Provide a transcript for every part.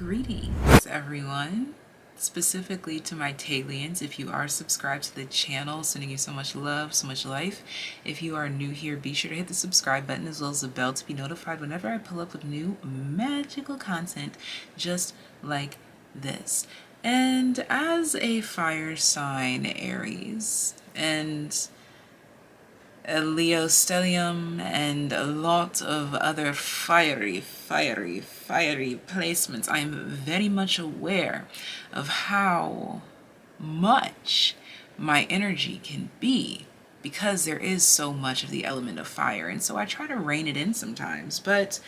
Greetings, everyone. Specifically to my Tayliens, if you are subscribed to the channel, sending you so much love, so much life. If you are new here, be sure to hit the subscribe button as well as the bell to be notified whenever I pull up with new magical content just like this. And as a fire sign, Aries, and a Leo stellium, and a lot of other fiery placements, I'm very much aware of how much my energy can be because there is so much of the element of fire. And so I try to rein it in sometimes, but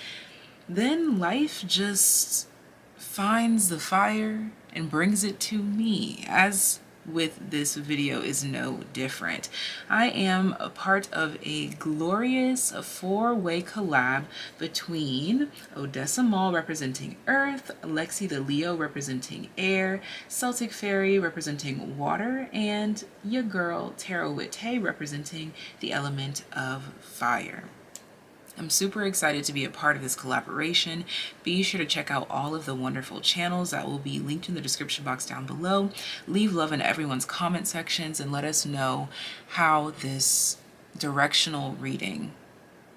then life just finds the fire and brings it to me, as with this video is no different. I am a part of a glorious four-way collab between Odessamoll representing Earth, Lexi the Leo representing Air, Celtic Fairy representing Water, and your girl Tarot Tay representing the element of Fire. I'm super excited to be a part of this collaboration. Be sure to check out all of the wonderful channels that will be linked in the description box down below. Leave love in everyone's comment sections and let us know how this directional reading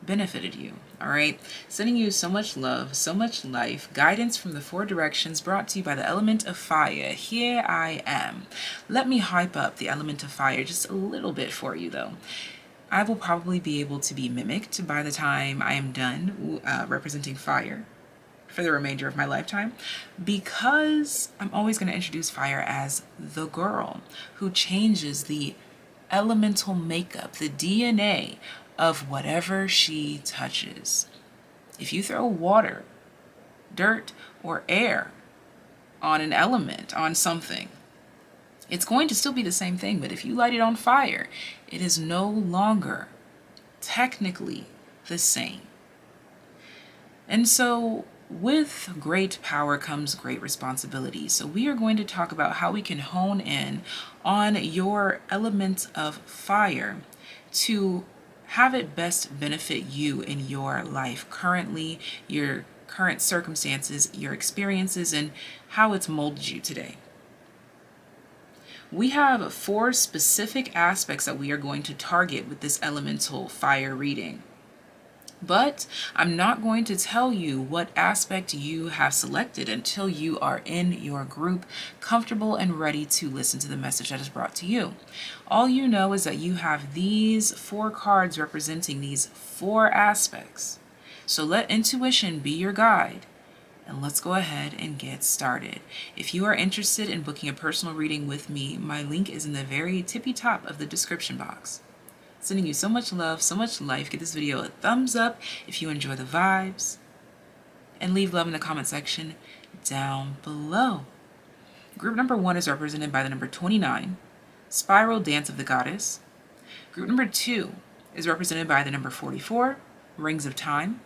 benefited you. All right, sending you so much love, so much life, guidance from the four directions brought to you by the element of fire. Here I am. Let me hype up the element of fire just a little bit for you though. I will probably be able to be mimicked by the time I am done representing fire for the remainder of my lifetime, because I'm always going to introduce fire as the girl who changes the elemental makeup, the DNA of whatever she touches. If you throw water, dirt, or air on an element, on something, it's going to still be the same thing, but if you light it on fire, it is no longer technically the same. And so with great power comes great responsibility. So we are going to talk about how we can hone in on your element of fire to have it best benefit you in your life currently, your current circumstances, your experiences, and how it's molded you today. We have 4 specific aspects that we are going to target with this elemental fire reading. But I'm not going to tell you what aspect you have selected until you are in your group, comfortable and ready to listen to the message that is brought to you. All you know is that you have these 4 cards representing these 4 aspects. So let intuition be your guide. And let's go ahead and get started. If you are interested in booking a personal reading with me, my link is in the very tippy top of the description box. Sending you so much love, so much life. Give this video a thumbs up if you enjoy the vibes. And leave love in the comment section down below. Group number 1 is represented by the number 29, Spiral Dance of the Goddess. Group number 2 is represented by the number 44, Rings of Time.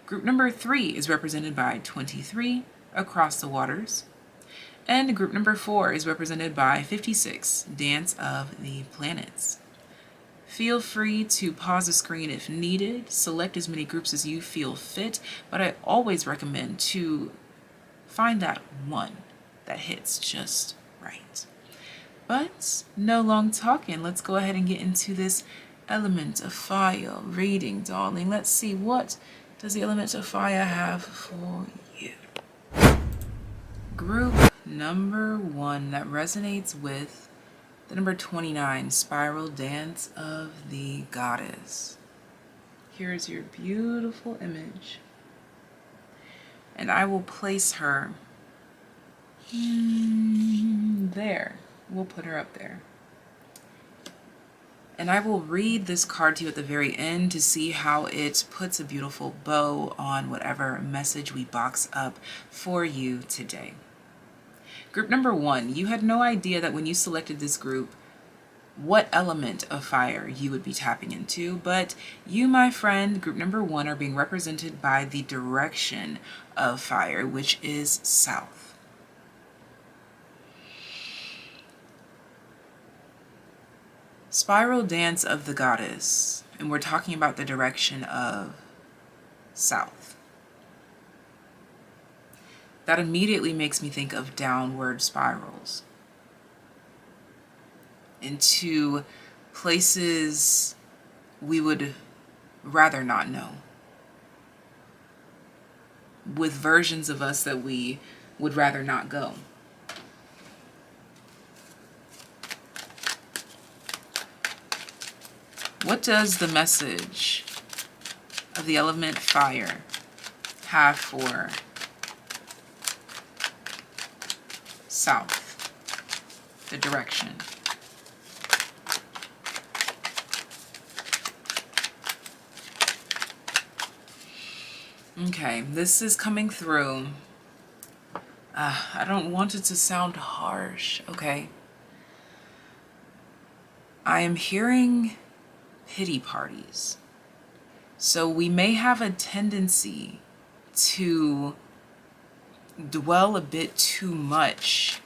Group number 3 is represented by 23, Across the Waters. And group number 4 is represented by 56, Dance of the Planets. Feel free to pause the screen if needed, select as many groups as you feel fit, but I always recommend to find that one that hits just right. But no long talking, let's go ahead and get into this element of fire reading, darling. Let's see, what does the element of fire have for you? Group number 1 that resonates with the number 29, Spiral Dance of the Goddess. Here's your beautiful image. And I will place her there. We'll put her up there. And I will read this card to you at the very end to see how it puts a beautiful bow on whatever message we box up for you today. Group number 1, you had no idea that when you selected this group, what element of fire you would be tapping into, but you, my friend, group number 1, are being represented by the direction of fire, which is south. Spiral Dance of the Goddess, and we're talking about the direction of south. that immediately makes me think of downward spirals into places we would rather not know, with versions of us that we would rather not go. What does the message of the element fire have for south, the direction? Okay, this is coming through. I don't want it to sound harsh, okay? I am hearing pity parties. So we may have a tendency to dwell a bit too much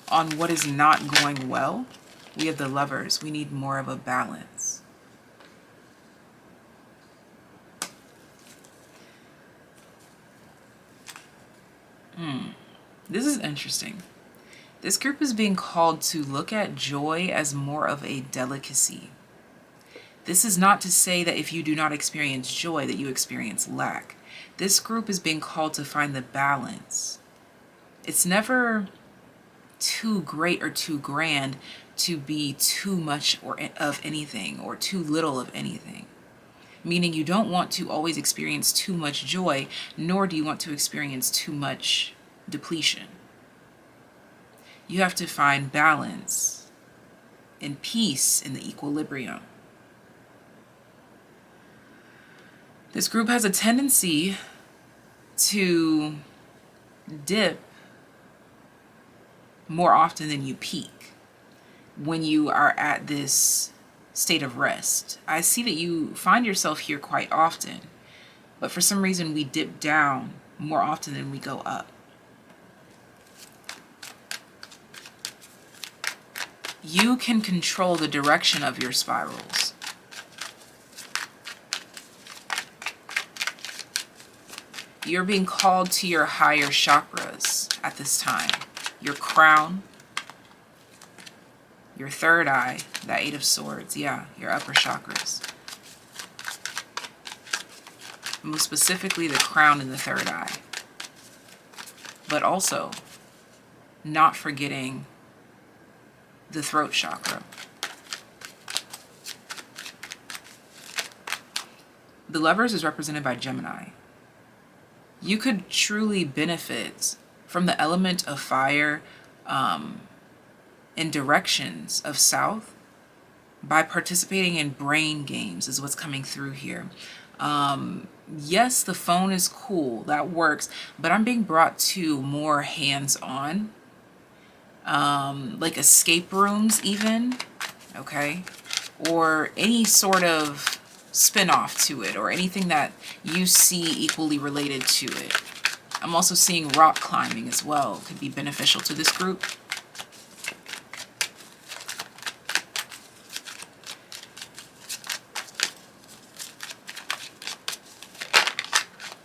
on what is not going well. We have the Lovers. We need more of a balance. This is interesting. This group is being called to look at joy as more of a delicacy. This is not to say that if you do not experience joy, that you experience lack. This group is being called to find the balance. It's never too great or too grand to be too much of anything or too little of anything. Meaning you don't want to always experience too much joy, nor do you want to experience too much depletion. You have to find balance and peace in the equilibrium. This group has a tendency to dip more often than you peak when you are at this state of rest. I see that you find yourself here quite often, but for some reason we dip down more often than we go up. You can control the direction of your spirals. You're being called to your higher chakras at this time. Your crown, your third eye, that Eight of Swords, yeah, your upper chakras. Most specifically the crown and the third eye. But also, not forgetting the throat chakra. The Lovers is represented by Gemini. You could truly benefit from the element of fire in directions of south by participating in brain games is what's coming through here. Yes, the phone is cool, that works, but I'm being brought to more hands-on, like escape rooms even, okay? Or any sort of spin-off to it, or anything that you see equally related to it. I'm also seeing rock climbing as well. Could be beneficial to this group.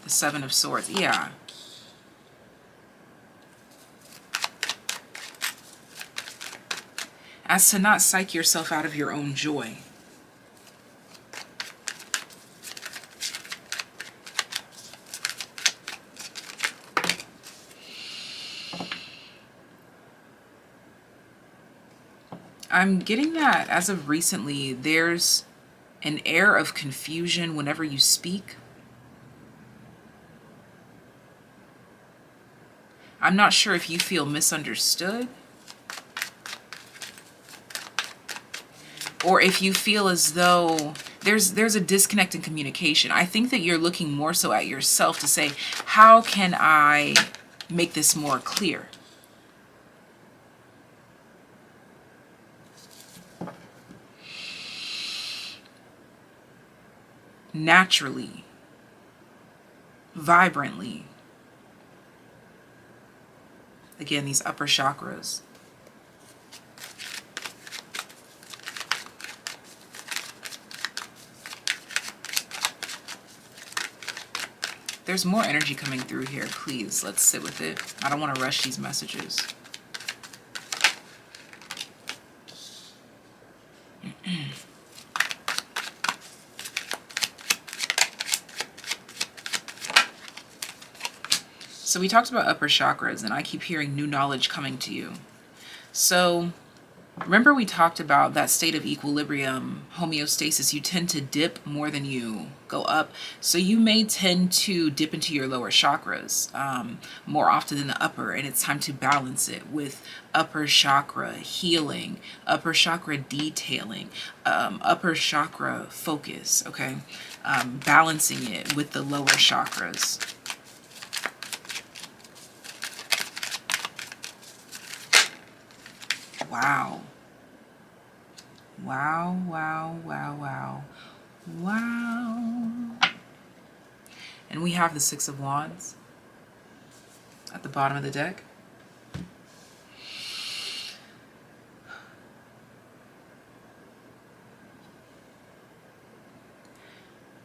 The Seven of Swords, yeah. As to not psych yourself out of your own joy. I'm getting that as of recently, there's an air of confusion whenever you speak. I'm not sure if you feel misunderstood or if you feel as though there's a disconnect in communication. I think that you're looking more so at yourself to say, how can I make this more clear? Naturally, vibrantly. Again, these upper chakras. There's more energy coming through here. Please, let's sit with it. I don't want to rush these messages. So we talked about upper chakras, and I keep hearing new knowledge coming to you. So remember we talked about that state of equilibrium, homeostasis. You tend to dip more than you go up. So you may tend to dip into your lower chakras more often than the upper, and it's time to balance it with upper chakra healing, upper chakra detailing, upper chakra focus, okay? Balancing it with the lower chakras. Wow. Wow, wow, wow, wow, wow. And we have the Six of Wands at the bottom of the deck.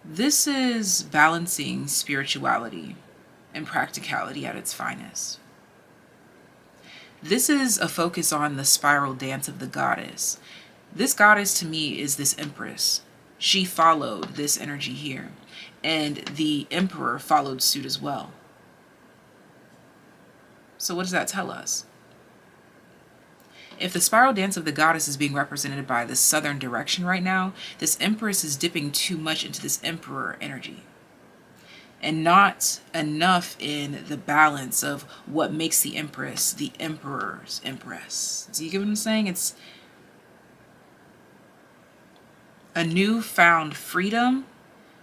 This is balancing spirituality and practicality at its finest. This is a focus on the spiral dance of the goddess. This goddess to me is this empress. She followed this energy here, and the emperor followed suit as well. So what does that tell us? If the spiral dance of the goddess is being represented by the southern direction right now, this empress is dipping too much into this emperor energy, and not enough in the balance of what makes the empress the emperor's empress. Do you get what I'm saying? It's a newfound freedom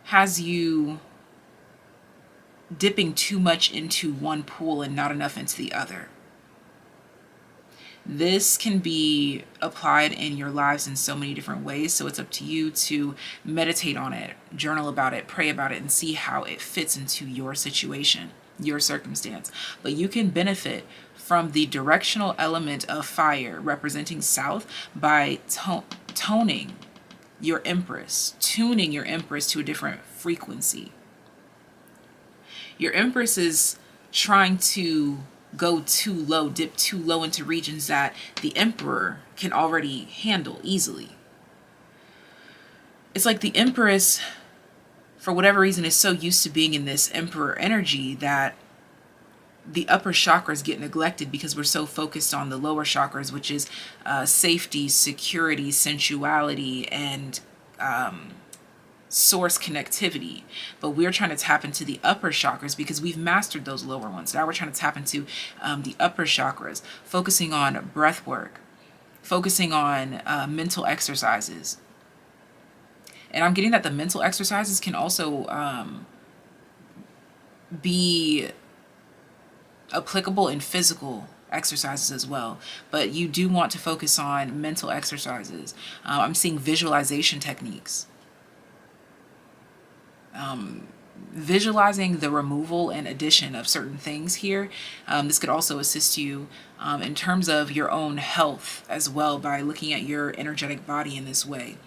has you dipping too much into one pool and not enough into the other. This can be applied in your lives in so many different ways, so it's up to you to meditate on it, journal about it, pray about it, and see how it fits into your situation, your circumstance. But you can benefit from the directional element of fire representing south by toning your empress, tuning your empress to a different frequency. Your empress is trying to go too low, dip too low into regions that the emperor can already handle easily. It's like the empress, for whatever reason, is so used to being in this emperor energy that the upper chakras get neglected because we're so focused on the lower chakras, which is safety, security, sensuality, and source connectivity. But we're trying to tap into the upper chakras because we've mastered those lower ones. Now we're trying to tap into the upper chakras, focusing on breath work, focusing on mental exercises. And I'm getting that the mental exercises can also be applicable in physical exercises as well, but you do want to focus on mental exercises. I'm seeing visualization techniques, visualizing the removal and addition of certain things here. This could also assist you in terms of your own health as well, by looking at your energetic body in this way.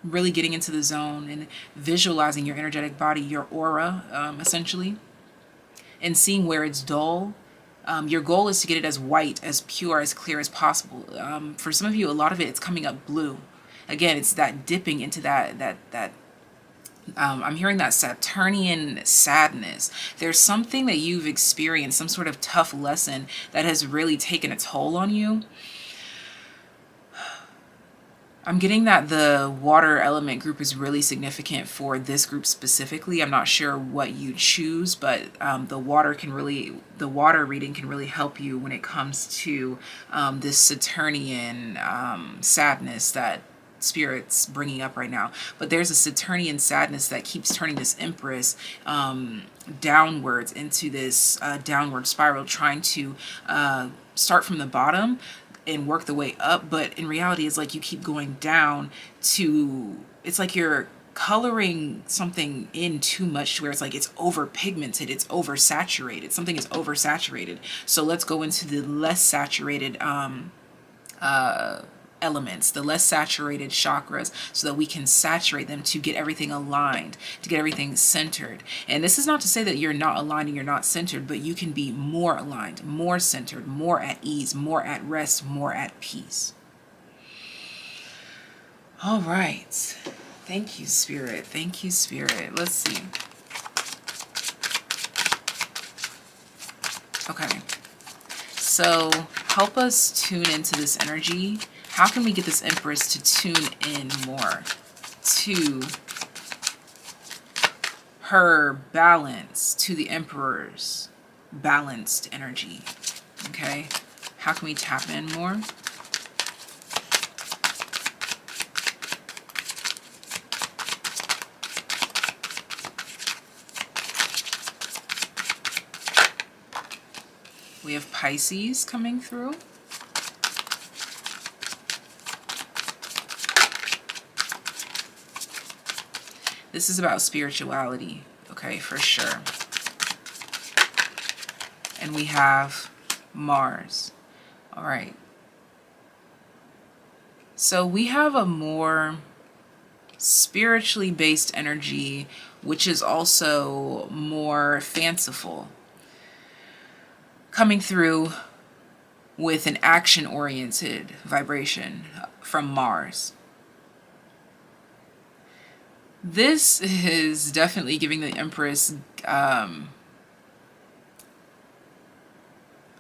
Really getting into the zone and visualizing your energetic body, your aura, essentially, and seeing where it's dull. Your goal is to get it as white, as pure, as clear as possible. For some of you, a lot of it's coming up blue. Again, it's that dipping into that I'm hearing that Saturnian sadness. There's something that you've experienced, some sort of tough lesson that has really taken a toll on you. I'm getting that the water element group is really significant for this group specifically. I'm not sure what you choose, but the water reading can really help you when it comes to this Saturnian sadness that Spirit's bringing up right now. But there's a Saturnian sadness that keeps turning this Empress downwards into this downward spiral, trying to start from the bottom and work the way up. But in reality, it's like you keep going down to, it's like you're coloring something in too much to where it's like it's over pigmented, it's oversaturated, something is oversaturated. So let's go into the less saturated elements, the less saturated chakras, so that we can saturate them to get everything aligned, to get everything centered. And this is not to say that you're not aligned and you're not centered, but you can be more aligned, more centered, more at ease, more at rest, more at peace. All right. Thank you, Spirit. Thank you, Spirit. Let's see. Okay. So help us tune into this energy. How can we get this Empress to tune in more to her balance, to the Emperor's balanced energy? Okay. How can we tap in more? We have Pisces coming through. This is about spirituality, okay, for sure. And we have Mars. All right. So we have a more spiritually based energy, which is also more fanciful, coming through with an action-oriented vibration from Mars. This is definitely giving the Empress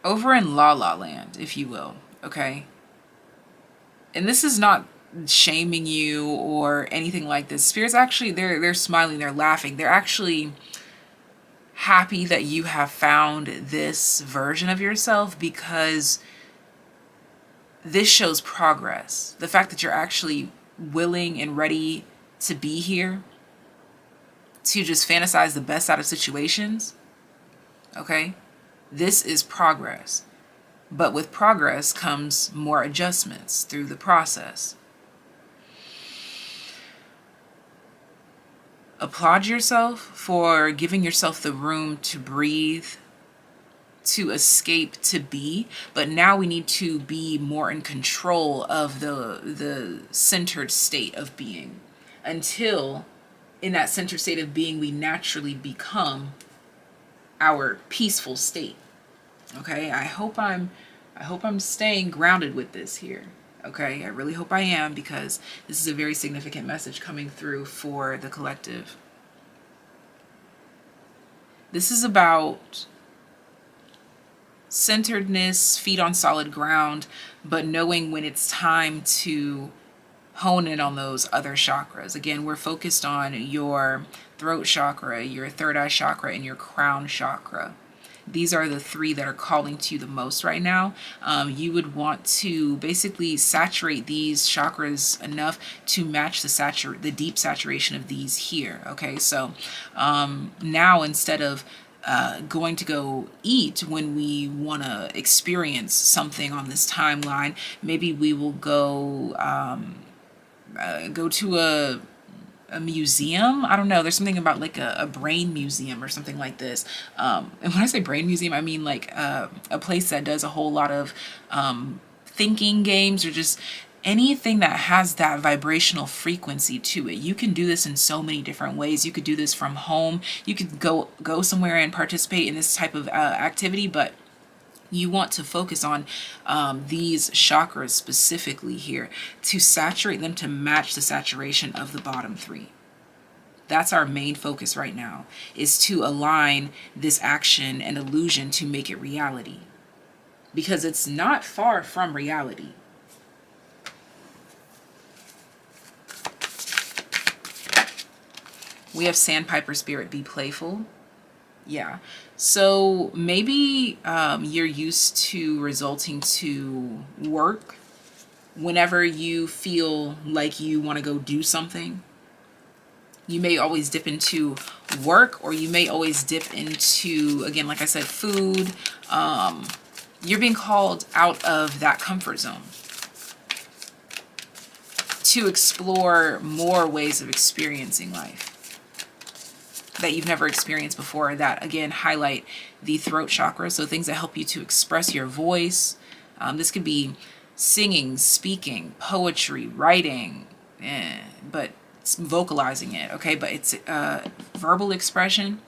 over in La La Land, if you will, okay? And this is not shaming you or anything like this. Spirits actually, they're smiling, they're laughing. They're actually happy that you have found this version of yourself, because this shows progress. The fact that you're actually willing and ready to be here, to just fantasize the best out of situations, okay? This is progress. But with progress comes more adjustments through the process. Applaud yourself for giving yourself the room to breathe, to escape, to be. But now we need to be more in control of the centered state of being, until in that centered state of being we naturally become our peaceful state. Okay, I hope I'm staying grounded with this here. Okay, I really hope I am, because this is a very significant message coming through for the collective. This is about centeredness, feet on solid ground, but knowing when it's time to hone in on those other chakras. Again, we're focused on your throat chakra, your third eye chakra, and your crown chakra. These are the three that are calling to you the most right now. You would want to basically saturate these chakras enough to match the deep saturation of these here. Okay, so now instead of going to go eat when we want to experience something on this timeline, maybe we will go to a museum. I don't know. There's something about like a brain museum or something like this. And when I say brain museum, I mean like a place that does a whole lot of thinking games, or just anything that has that vibrational frequency to it. You can do this in so many different ways. You could do this from home. You could go somewhere and participate in this type of activity, but you want to focus on these chakras specifically here, to saturate them to match the saturation of the bottom three. That's our main focus right now, is to align this action and illusion to make it reality, because it's not far from reality. We have Sandpiper Spirit, be playful. Yeah. So maybe you're used to resulting to work whenever you feel like you want to go do something. You may always dip into work, or you may always dip into, again, like I said, food. You're being called out of that comfort zone to explore more ways of experiencing life that you've never experienced before, that again highlight the throat chakra. So things that help you to express your voice. This could be singing, speaking, poetry, writing, but it's vocalizing it, okay? But it's verbal expression.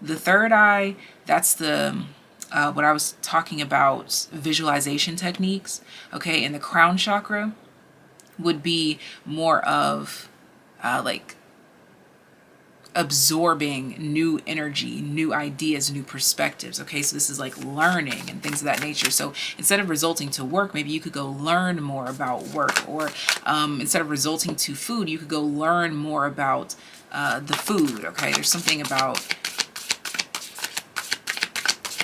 The third eye, that's the what I was talking about, visualization techniques, okay? And the crown chakra would be more of like absorbing new energy, new ideas, new perspectives. Okay, so this is like learning and things of that nature. So instead of resulting to work, maybe you could go learn more about work, or instead of resulting to food, you could go learn more about the food. Okay, there's something about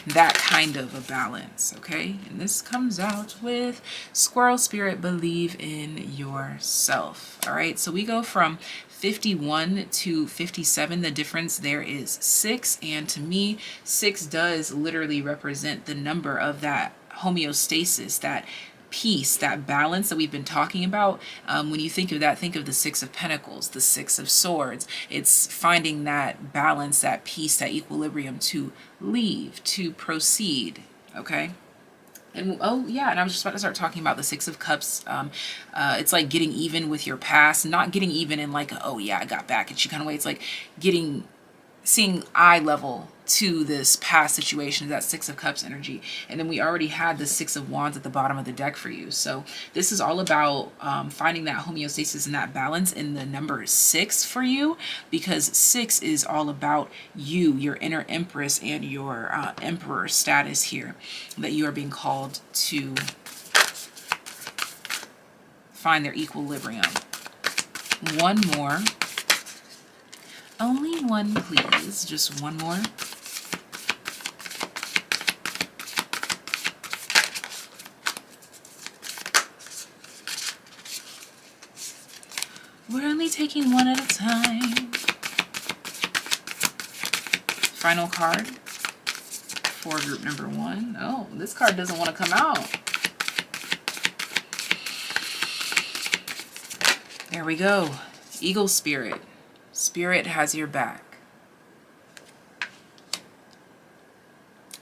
that kind of a balance. Okay, and this comes out with Squirrel Spirit, believe in yourself. All right, so we go from 51 to 57. The difference there is 6, and to me 6 does literally represent the number of that homeostasis, that peace, that balance that we've been talking about. When you think of that, think of the 6 of Pentacles, the 6 of Swords. It's finding that balance, that peace, that equilibrium to leave, to proceed. Okay. And oh yeah, and I was just about to start talking about the 6 of Cups. It's like getting even with your past, not getting even in like, oh yeah, I got back at you kind of way. It's like seeing eye level to this past situation, that 6 of Cups energy. And then we already had the 6 of Wands at the bottom of the deck for you. So this is all about finding that homeostasis and that balance in the number 6 for you, because 6 is all about you, your inner empress, and your emperor status here, that you are being called to find their equilibrium. One more. Only one, please. Just one more. We're only taking one at a time. Final card for group number 1. Oh, this card doesn't want to come out. There we go. Eagle Spirit. Spirit has your back.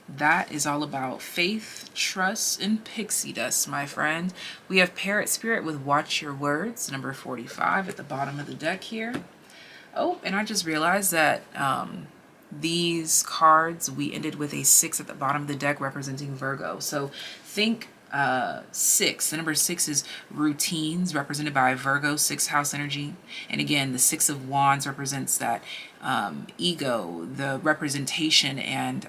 That is all about faith, trust, and pixie dust, my friend. We have Parrot Spirit with Watch Your Words, number 45 at the bottom of the deck here. Oh, and I just realized that these cards, we ended with a 6 at the bottom of the deck representing Virgo. So think 6. The number 6 is routines, represented by Virgo 6th house energy. And again, the 6 of Wands represents that ego, the representation, and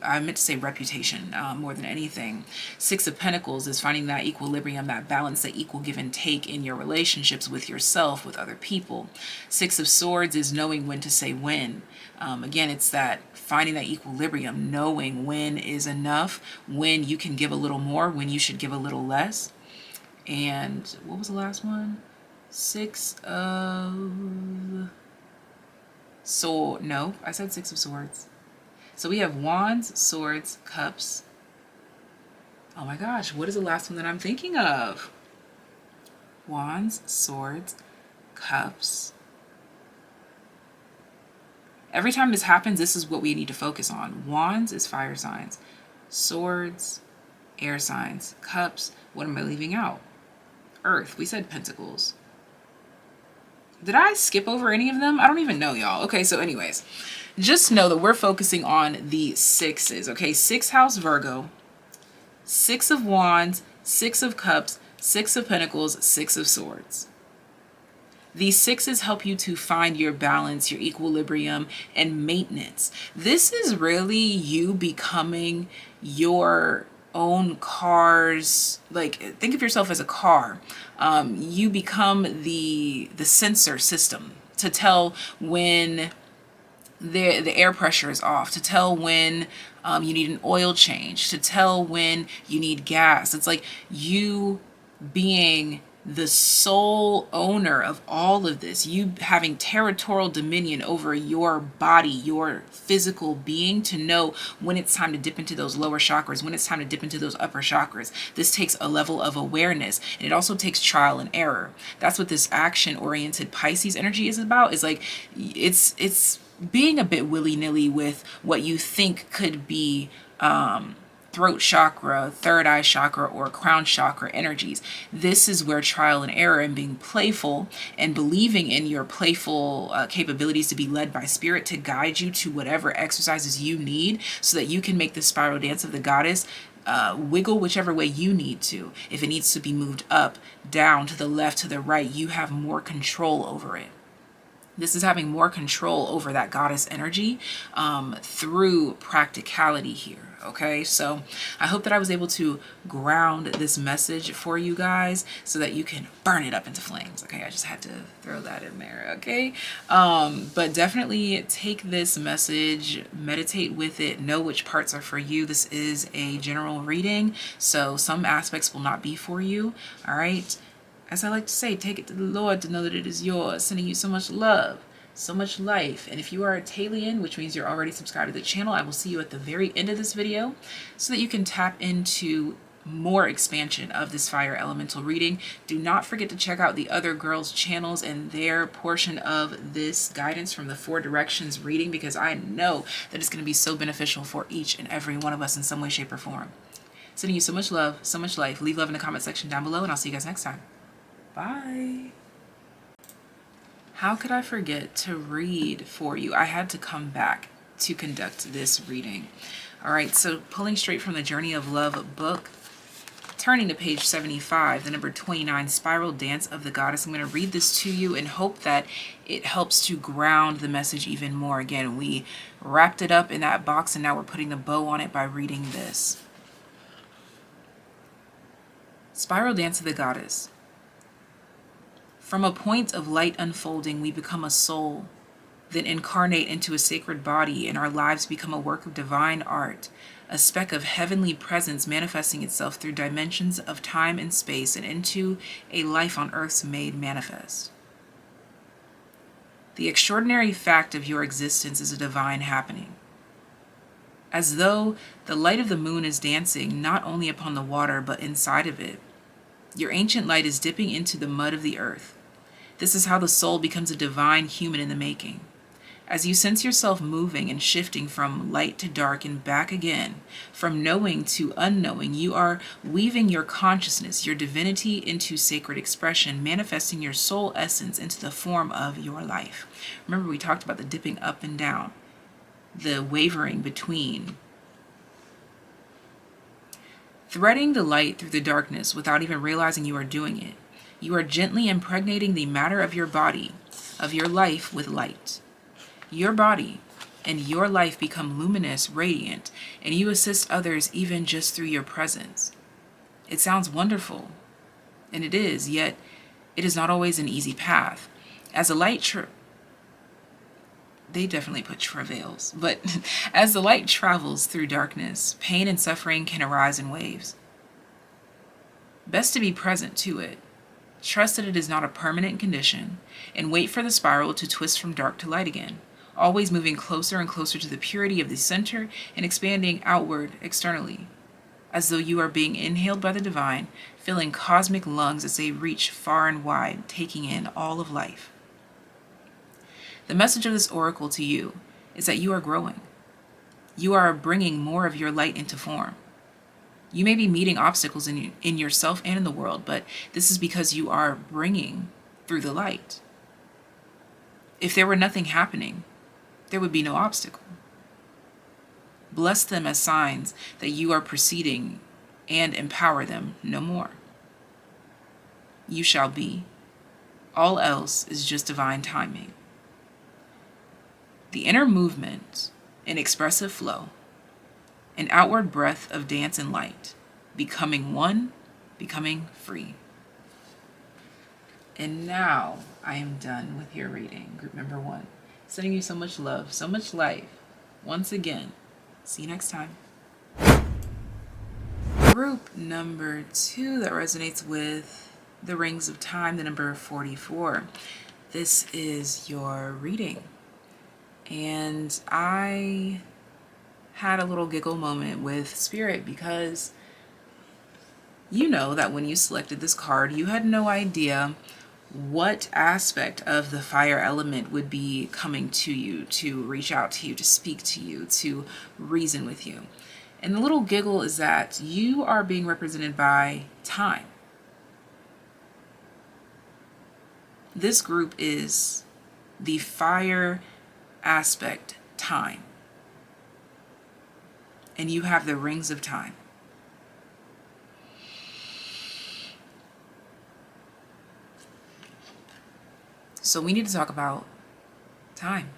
I meant to say reputation more than anything. 6 of Pentacles is finding that equilibrium, that balance, that equal give and take in your relationships with yourself, with other people. 6 of Swords is knowing when to say when. Again, it's that finding that equilibrium, knowing when is enough, when you can give a little more, when you should give a little less. And what was the last one? 6 of... No, I said 6 of Swords. So we have Wands, Swords, Cups. Oh my gosh, what is the last one that I'm thinking of? Wands, Swords, Cups. Every time this happens, this is what we need to focus on. Wands is fire signs. Swords, air signs. Cups, what am I leaving out? Earth, we said Pentacles. Did I skip over any of them? I don't even know, y'all. Okay, so anyways, just know that we're focusing on the 6s, okay? 6th house Virgo, 6 of Wands, 6 of Cups, 6 of Pentacles, 6 of Swords. These 6s help you to find your balance, your equilibrium, and maintenance. This is really you becoming your own car's, like, think of yourself as a car. You become the sensor system to tell when the air pressure is off, to tell when you need an oil change, to tell when you need gas. It's like you being the sole owner of all of this, you having territorial dominion over your body, your physical being, to know when it's time to dip into those lower chakras, when it's time to dip into those upper chakras. This takes a level of awareness, and it also takes trial and error. That's what this action-oriented Pisces energy is about. Is like it's being a bit willy-nilly with what you think could be throat chakra, third eye chakra, or crown chakra energies. This is where trial and error and being playful and believing in your playful capabilities to be led by spirit to guide you to whatever exercises you need so that you can make the spiral dance of the goddess wiggle whichever way you need to. If it needs to be moved up, down, to the left, to the right, you have more control over it. This is having more control over that goddess energy through practicality here. Okay, so I hope that I was able to ground this message for you guys so that you can burn it up into flames. Okay, I just had to throw that in there. Okay, but definitely take this message, meditate with it, know which parts are for you. This is a general reading, so some aspects will not be for you. All right. As I like to say, take it to the Lord to know that it is yours. Sending you so much love, so much life. And if you are a Taylien, which means you're already subscribed to the channel, I will see you at the very end of this video so that you can tap into more expansion of this fire elemental reading. Do not forget to check out the other girls' channels and their portion of this guidance from the 4 directions reading, because I know that it's going to be so beneficial for each and every one of us in some way, shape, or form. Sending you so much love, so much life. Leave love in the comment section down below, and I'll see you guys next time. Bye. How could I forget to read for you? I had to come back to conduct this reading. All right, so pulling straight from the Journey of Love book, turning to page 75, the number 29, Spiral Dance of the Goddess. I'm going to read this to you and hope that it helps to ground the message even more. Again, we wrapped it up in that box and now we're putting the bow on it by reading this. Spiral Dance of the Goddess. From a point of light unfolding, we become a soul, then incarnate into a sacred body, and our lives become a work of divine art, a speck of heavenly presence manifesting itself through dimensions of time and space and into a life on earth's made manifest. The extraordinary fact of your existence is a divine happening. As though the light of the moon is dancing not only upon the water but inside of it, your ancient light is dipping into the mud of the earth. This is how the soul becomes a divine human in the making. As you sense yourself moving and shifting from light to dark and back again, from knowing to unknowing, you are weaving your consciousness, your divinity into sacred expression, manifesting your soul essence into the form of your life. Remember, we talked about the dipping up and down, the wavering between. Threading the light through the darkness without even realizing you are doing it. You are gently impregnating the matter of your body, of your life, with light. Your body and your life become luminous, radiant, and you assist others even just through your presence. It sounds wonderful, and it is, yet it is not always an easy path. As the light they definitely put travails, but as the light travels through darkness, pain and suffering can arise in waves. Best to be present to it. Trust that it is not a permanent condition, and wait for the spiral to twist from dark to light again, always moving closer and closer to the purity of the center and expanding outward externally, as though you are being inhaled by the divine, filling cosmic lungs as they reach far and wide, taking in all of life. The message of this oracle to you is that you are growing. You are bringing more of your light into form. You may be meeting obstacles in yourself and in the world, but this is because you are bringing through the light. If there were nothing happening, there would be no obstacle. Bless them as signs that you are proceeding and empower them no more. You shall be. All else is just divine timing. The inner movement, an expressive flow, an outward breath of dance and light, becoming one, becoming free. And now I am done with your reading, group number 1. Sending you so much love, so much life. Once again, see you next time. Group number 2 that resonates with the rings of time, the number 44. This is your reading. And I had a little giggle moment with Spirit because you know that when you selected this card, you had no idea what aspect of the fire element would be coming to you, to reach out to you, to speak to you, to reason with you. And the little giggle is that you are being represented by time. This group is the fire aspect, time. And you have the rings of time. So we need to talk about time.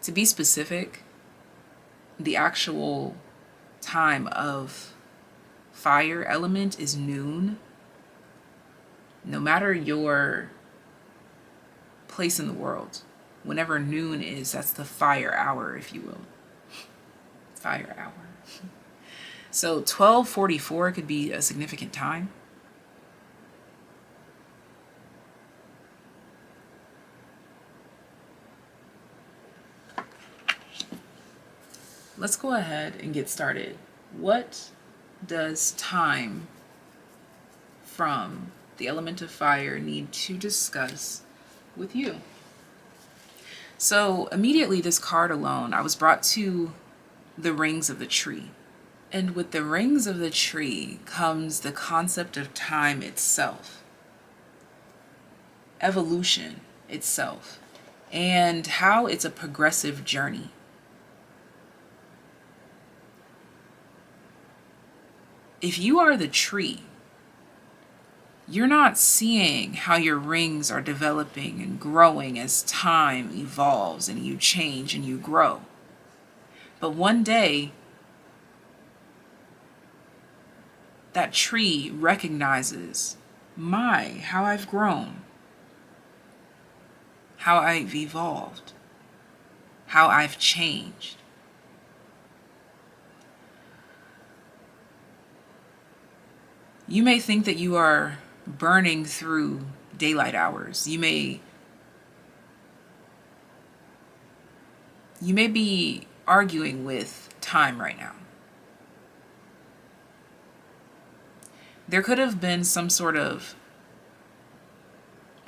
To be specific, the actual time of fire element is noon. No matter your place in the world, whenever noon is, that's the fire hour, if you will. Fire hour. So 12:44 could be a significant time. Let's go ahead and get started. What does time from the element of fire need to discuss with you? So immediately this card alone, I was brought to the rings of the tree. And with the rings of the tree comes the concept of time itself, evolution itself, and how it's a progressive journey. If you are the tree, you're not seeing how your rings are developing and growing as time evolves and you change and you grow. But one day, that tree recognizes, how I've grown, how I've evolved, how I've changed. You may think that you are burning through daylight hours. You may be arguing with time right now. There could have been some sort of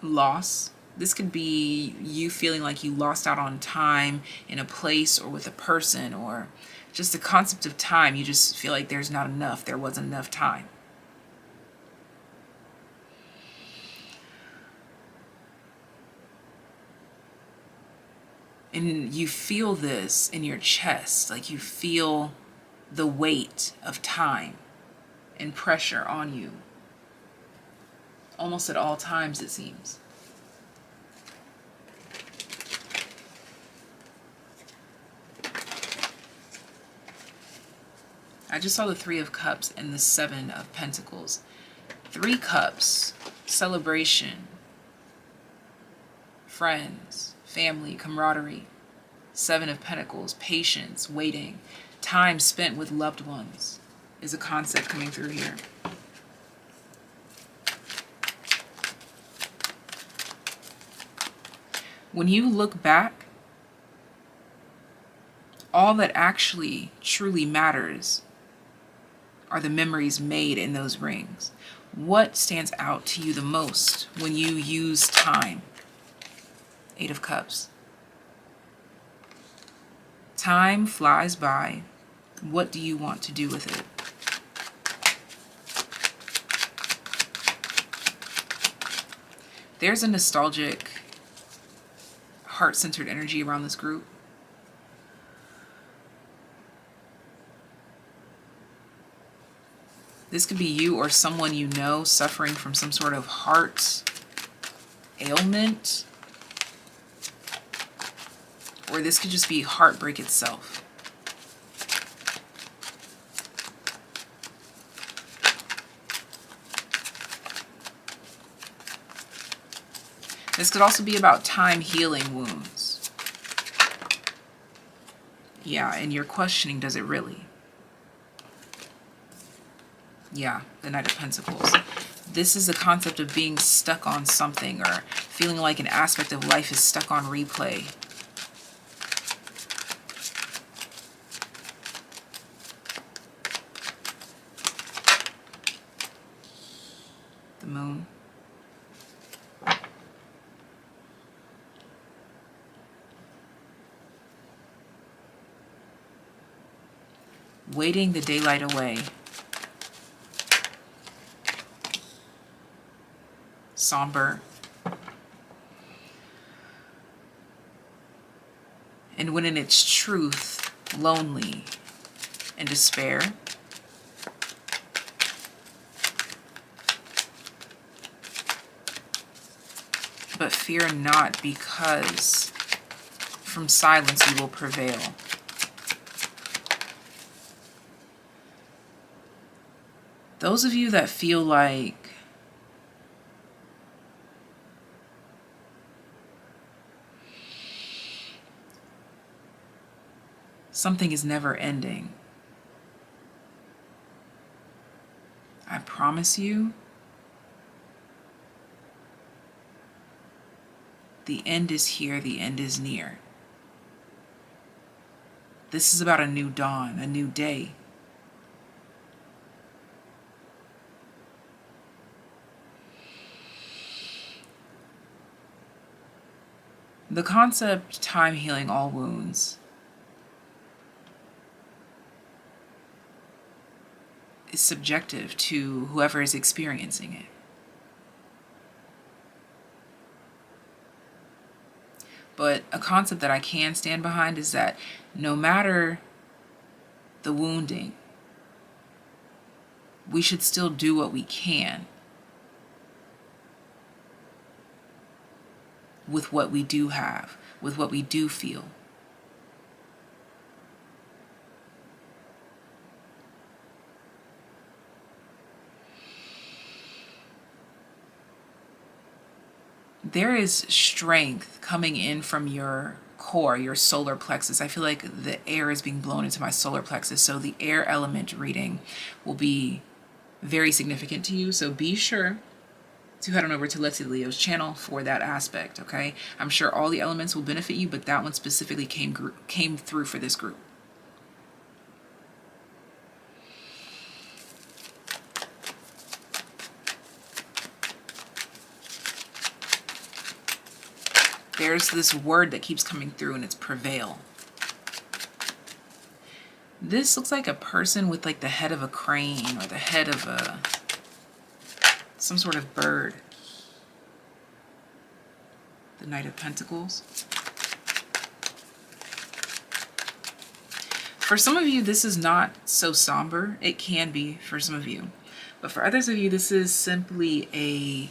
loss. This could be you feeling like you lost out on time in a place or with a person, or just the concept of time. You just feel like there's not enough. There wasn't enough time. And you feel this in your chest, like you feel the weight of time and pressure on you, almost at all times, it seems. I just saw the 3 of Cups and the 7 of Pentacles. 3 Cups, celebration, friends, family, camaraderie. 7 of Pentacles, patience, waiting, time spent with loved ones is a concept coming through here. When you look back, all that actually truly matters are the memories made in those rings. What stands out to you the most when you use time? 8 of Cups. Time flies by. What do you want to do with it? There's a nostalgic, heart-centered energy around this group. This could be you or someone you know suffering from some sort of heart ailment. Or this could just be heartbreak itself. This could also be about time healing wounds. Yeah, and you're questioning, does it really? Yeah, the Knight of Pentacles. This is the concept of being stuck on something or feeling like an aspect of life is stuck on replay. The Moon. waiting the daylight away. Somber. And when in its truth, lonely and despair. But fear not, because from silence you will prevail. Those of you that feel like something is never ending, I promise you, the end is here, the end is near. This is about a new dawn, a new day. The concept, time healing all wounds, is subjective to whoever is experiencing it. But a concept that I can stand behind is that no matter the wounding, we should still do what we can with what we do have, with what we do feel. There is strength coming in from your core, your solar plexus. I feel like the air is being blown into my solar plexus, so the air element reading will be very significant to you. So be sure to head on over to Let's See Leo's channel for that aspect, okay? I'm sure all the elements will benefit you, but that one specifically came through for this group. There's this word that keeps coming through, and it's prevail. This looks like a person with like the head of a crane or the head of some sort of bird. The Knight of Pentacles. For some of you, this is not so somber. It can be for some of you. But for others of you, this is simply a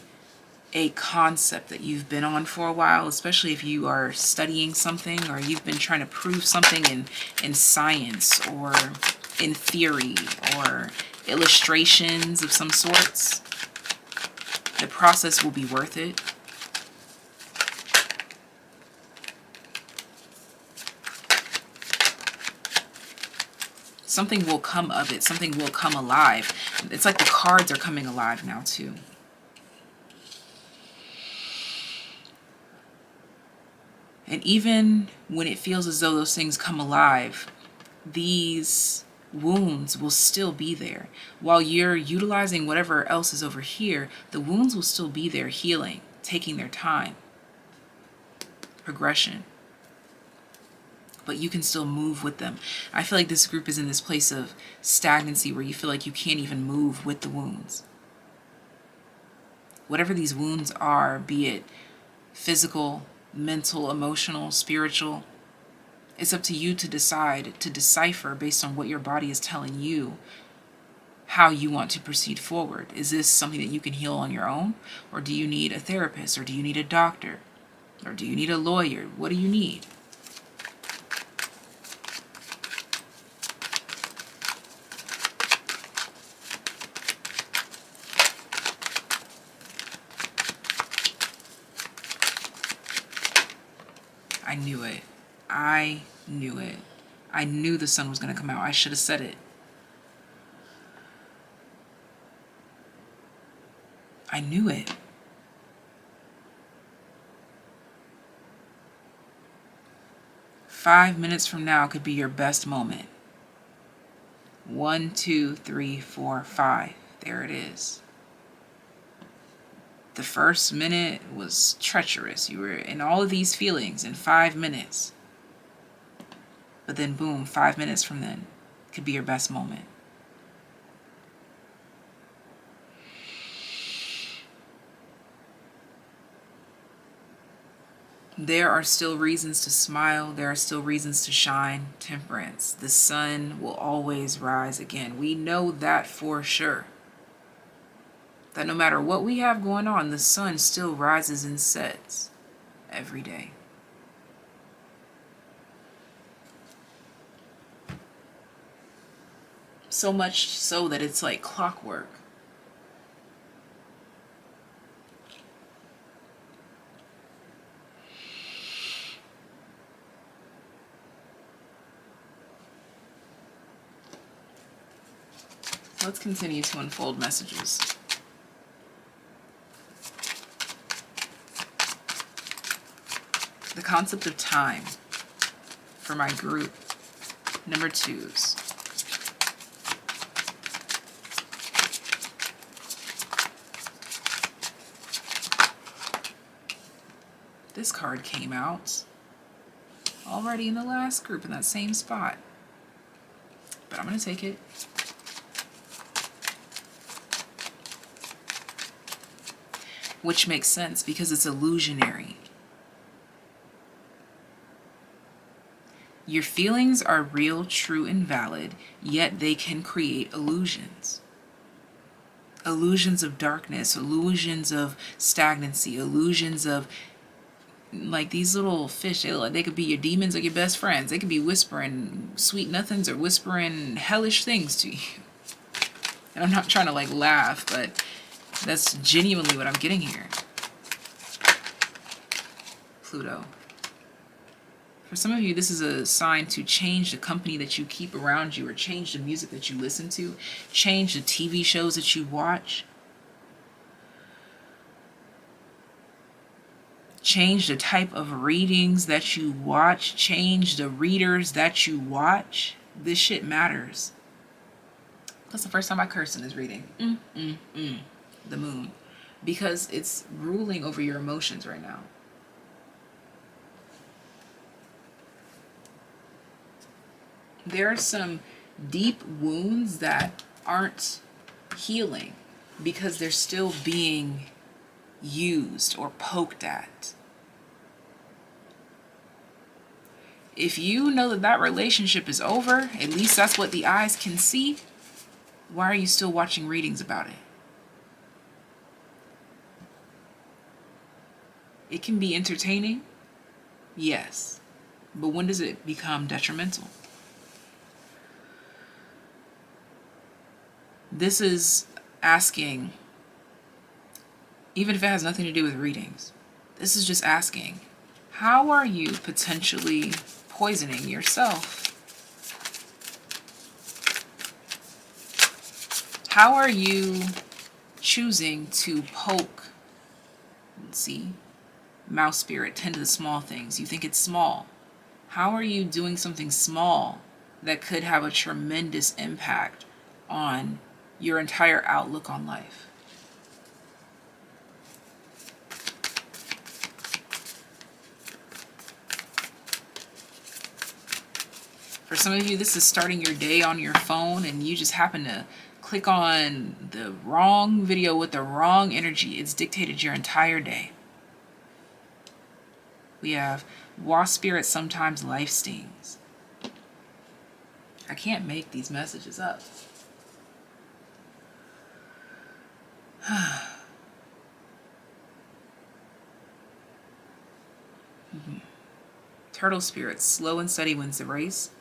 concept that you've been on for a while, especially if you are studying something or you've been trying to prove something in science or in theory or illustrations of some sorts. The process will be worth it. Something will come of it. Something will come alive. It's like the cards are coming alive now too. And even when it feels as though those things come alive, these wounds will still be there. While you're utilizing whatever else is over here, the wounds will still be there, healing, taking their time. Progression. But you can still move with them. I feel like this group is in this place of stagnancy where you feel like you can't even move with the wounds. Whatever these wounds are, be it physical, mental, emotional, spiritual, it's up to you to decide, to decipher based on what your body is telling you how you want to proceed forward. Is this something that you can heal on your own? Or do you need a therapist? Or do you need a doctor? Or do you need a lawyer? What do you need? I knew it. I knew it. I knew the sun was going to come out. I should have said it. I knew it. Five minutes from now could be your best moment. 1, 2, 3, 4, 5. There it is. The first minute was treacherous. You were in all of these feelings in 5 minutes. But then boom, 5 minutes from then could be your best moment. There are still reasons to smile. There are still reasons to shine. Temperance. The sun will always rise again. We know that for sure. That no matter what we have going on, the sun still rises and sets every day. So much so that it's like clockwork. Let's continue to unfold messages. The concept of time for my group, number 2s. This card came out already in the last group in that same spot, but I'm going to take it. Which makes sense because it's illusionary. Your feelings are real, true, and valid, yet they can create illusions. Illusions of darkness, illusions of stagnancy, illusions of, like these little fish, they could be your demons or your best friends. They could be whispering sweet nothings or whispering hellish things to you. And I'm not trying to like laugh, but that's genuinely what I'm getting here. Pluto. For some of you, this is a sign to change the company that you keep around you, or change the music that you listen to, change the TV shows that you watch, change the type of readings that you watch, change the readers that you watch. This shit matters. That's the first time I cursed in this reading. The moon. Because it's ruling over your emotions right now. There are some deep wounds that aren't healing because they're still being used or poked at. If you know that that relationship is over, at least that's what the eyes can see, why are you still watching readings about it? It can be entertaining, yes, but when does it become detrimental? This is asking, even if it has nothing to do with readings, this is just asking, how are you potentially poisoning yourself? How are you choosing to poke, let's see, mouse spirit, tend to the small things. You think it's small. How are you doing something small that could have a tremendous impact on your entire outlook on life? For some of you, this is starting your day on your phone and you just happen to click on the wrong video with the wrong energy. It's dictated your entire day. We have wasp spirit, sometimes life stings. I can't make these messages up. Turtle spirit, slow and steady wins the race.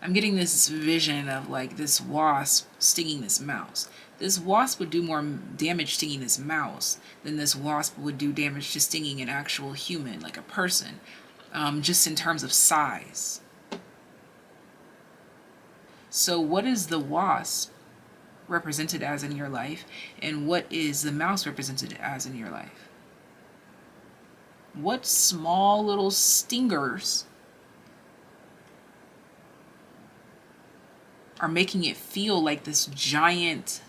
I'm getting this vision of like this wasp stinging this mouse. This wasp would do more damage stinging this mouse than this wasp would do damage to stinging an actual human, like a person, just in terms of size. So what is the wasp represented as in your life, and what is the mouse represented as in your life? What small little stingers are making it feel like this giant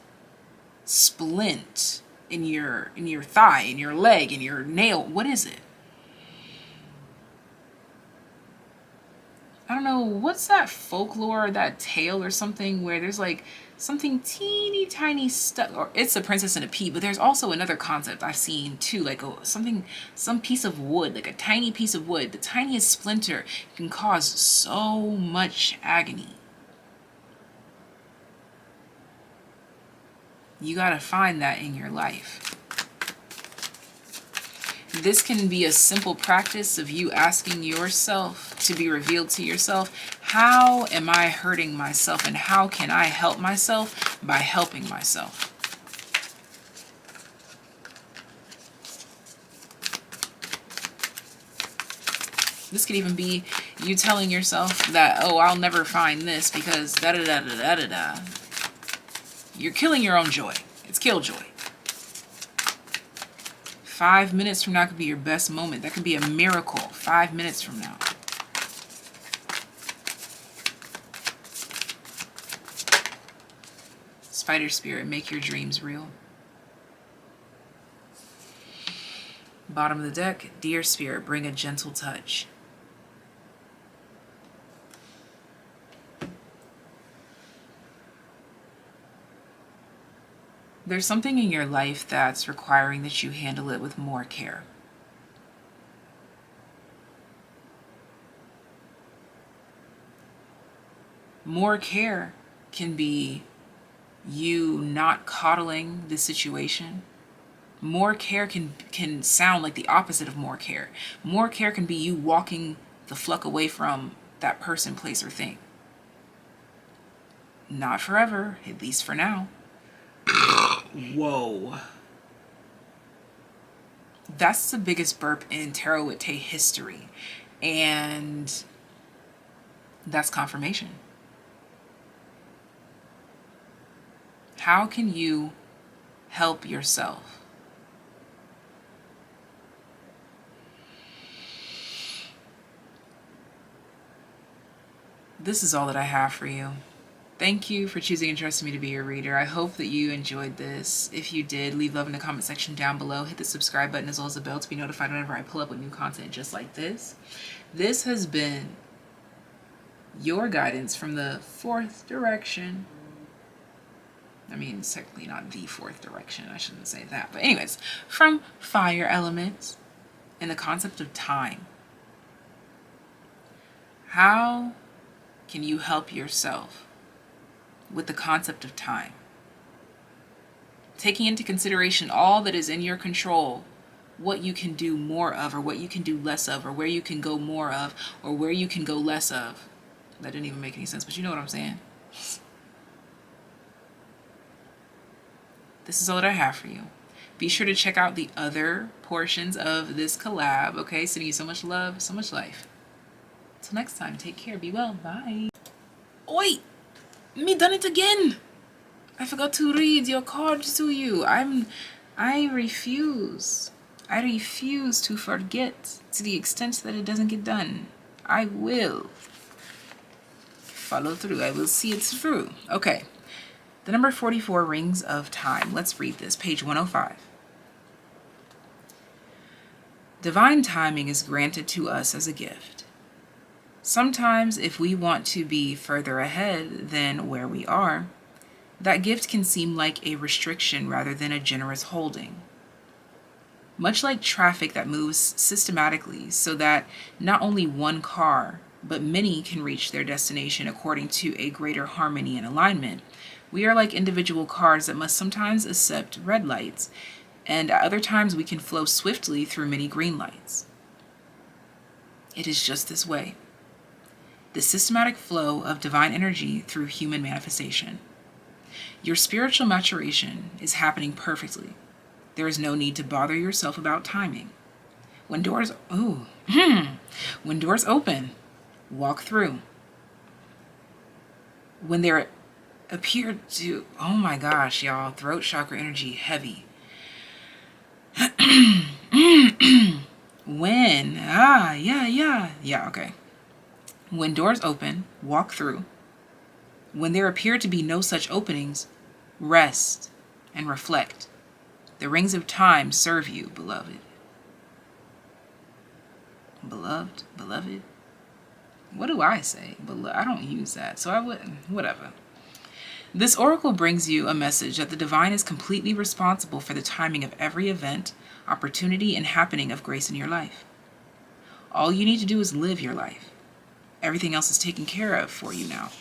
splint in your thigh, in your leg, in your nail? What is it? I don't know, what's that folklore, that tale or something where there's like something teeny tiny stuff, or it's a princess and a pea, but there's also another concept I've seen too, like some piece of wood, like a tiny piece of wood, the tiniest splinter can cause so much agony. You gotta find that in your life. This can be a simple practice of you asking yourself to be revealed to yourself, how am I hurting myself and how can I help myself by helping myself? This could even be you telling yourself that, oh, I'll never find this because da-da-da-da-da-da-da. You're killing your own joy. It's killjoy. 5 minutes from now could be your best moment. That could be a miracle 5 minutes from now. Spider spirit, make your dreams real. Bottom of the deck, deer spirit, bring a gentle touch. There's something in your life that's requiring that you handle it with more care. More care can be you not coddling the situation. More care can sound like the opposite of more care. More care can be you walking the fuck away from that person, place, or thing. Not forever, at least for now. Whoa. That's the biggest burp in Tarot with Tay history. And that's confirmation. How can you help yourself? This is all that I have for you. Thank you for choosing and trusting me to be your reader. I hope that you enjoyed this. If you did, leave love in the comment section down below. Hit the subscribe button as well as the bell to be notified whenever I pull up with new content just like this. This has been your guidance from the fourth direction. I mean, it's technically not the fourth direction. I shouldn't say that. But anyways, from fire elements and the concept of time. How can you help yourself with the concept of time? Taking into consideration all that is in your control, what you can do more of or what you can do less of, or where you can go more of or where you can go less of. That didn't even make any sense, but you know what I'm saying. This is all that I have for you. Be sure to check out the other portions of this collab, okay? Sending you so much love, so much life. Until next time, take care, be well, bye. Oi! Me done it again! I forgot to read your cards to you. I refuse. I refuse to forget to the extent that it doesn't get done. I will follow through. I will see it through. Okay. The number 44, Rings of Time. Let's read this. Page 105. Divine timing is granted to us as a gift. Sometimes, if we want to be further ahead than where we are, that gift can seem like a restriction rather than a generous holding. Much like traffic that moves systematically so that not only one car, but many can reach their destination according to a greater harmony and alignment, we are like individual cars that must sometimes accept red lights, and at other times we can flow swiftly through many green lights. It is just this way. The systematic flow of divine energy through human manifestation. Your spiritual maturation is happening perfectly. There is no need to bother yourself about timing. When doors open, walk through. When there appear to, oh my gosh, y'all, throat chakra energy heavy. Okay. When doors open, walk through. When there appear to be no such openings, rest and reflect. The rings of time serve you, beloved. Beloved. What do I say? But look, I don't use that, so I wouldn't. Whatever. This oracle brings you a message that the divine is completely responsible for the timing of every event, opportunity, and happening of grace in your life. All you need to do is live your life. Everything else is taken care of for you now.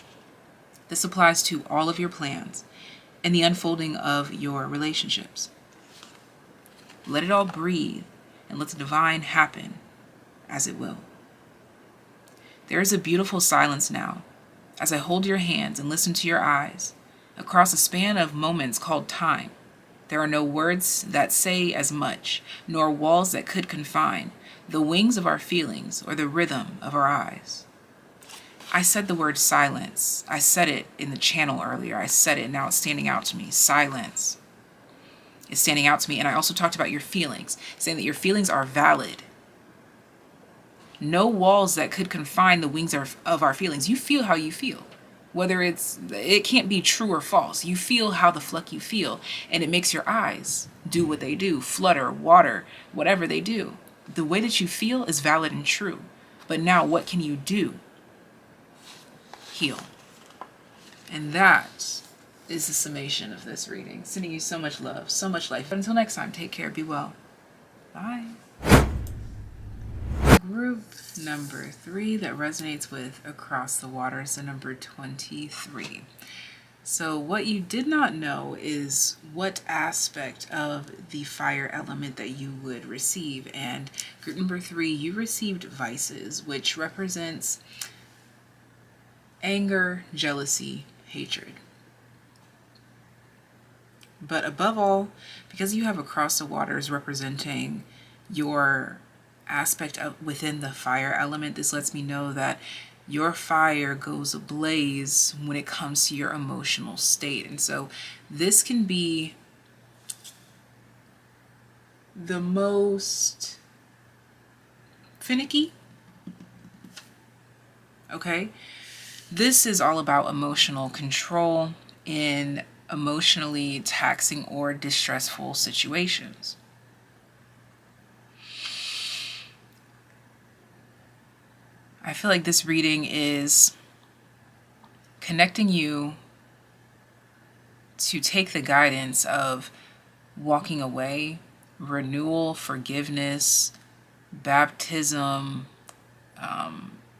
This applies to all of your plans and the unfolding of your relationships. Let it all breathe and let the divine happen as it will. There is a beautiful silence now as I hold your hands and listen to your eyes across a span of moments called time. There are no words that say as much, nor walls that could confine the wings of our feelings or the rhythm of our eyes. I said the word silence. I said it in the channel earlier. I said it, now it's standing out to me. Silence is standing out to me. And I also talked about your feelings, saying that your feelings are valid. No walls that could confine the wings of our feelings. You feel how you feel. Whether it can't be true or false. You feel how the fuck you feel. And it makes your eyes do what they do. Flutter, water, whatever they do. The way that you feel is valid and true. But now what can you do? Heal. And that is the summation of this reading. Sending you so much love, so much life. But until next time, take care, be well. Bye. Group number 3 that resonates with Across the Waters, the number 23. So what you did not know is what aspect of the fire element that you would receive. And group number 3, you received vices, which represents anger, jealousy, hatred. But above all, because you have Across the Waters representing your aspect of within the fire element, this lets me know that your fire goes ablaze when it comes to your emotional state. And so this can be the most finicky. Okay? This is all about emotional control in emotionally taxing or distressful situations. I feel like this reading is connecting you to take the guidance of walking away, renewal, forgiveness, baptism,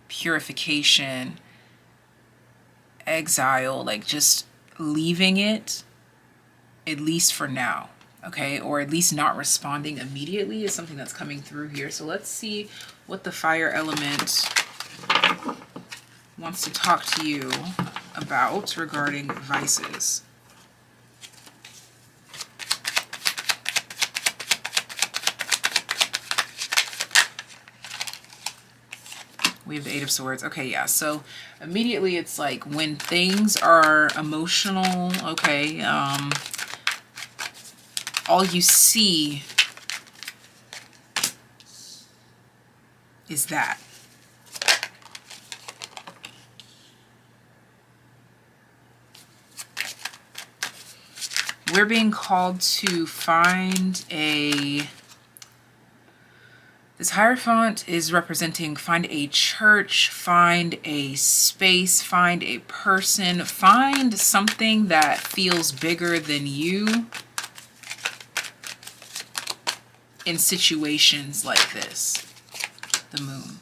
purification, exile, like just leaving it, at least for now, okay? Or at least not responding immediately is something that's coming through here. So let's see what the fire element wants to talk to you about regarding vices. We have the 8 of Swords. Okay, yeah. So immediately it's like when things are emotional, okay, all you see is that. We're being called to find a... This Hierophant is representing find a church, find a space, find a person, find something that feels bigger than you in situations like this. The Moon.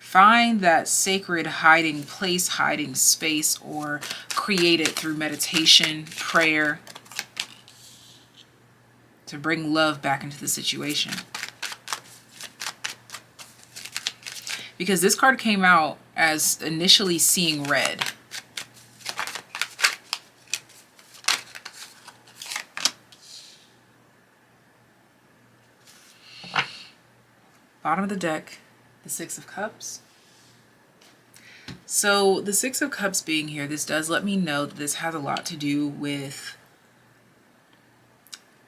Find that sacred hiding place, hiding space, or create it through meditation, prayer, to bring love back into the situation. Because this card came out as initially seeing red. Bottom of the deck, the 6 of Cups. So the 6 of Cups being here, this does let me know that this has a lot to do with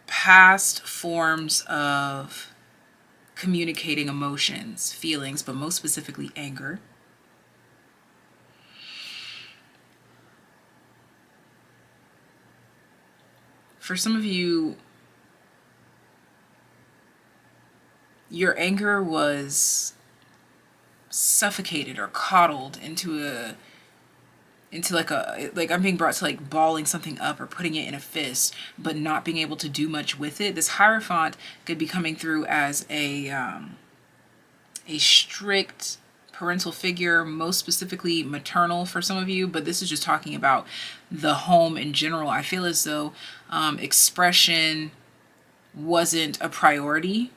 past forms of communicating emotions, feelings, but most specifically anger. For some of you, your anger was suffocated or coddled into like I'm being brought to like balling something up or putting it in a fist, but not being able to do much with it. This Hierophant could be coming through as a strict parental figure, most specifically maternal for some of you, but this is just talking about the home in general. I feel as though expression wasn't a priority.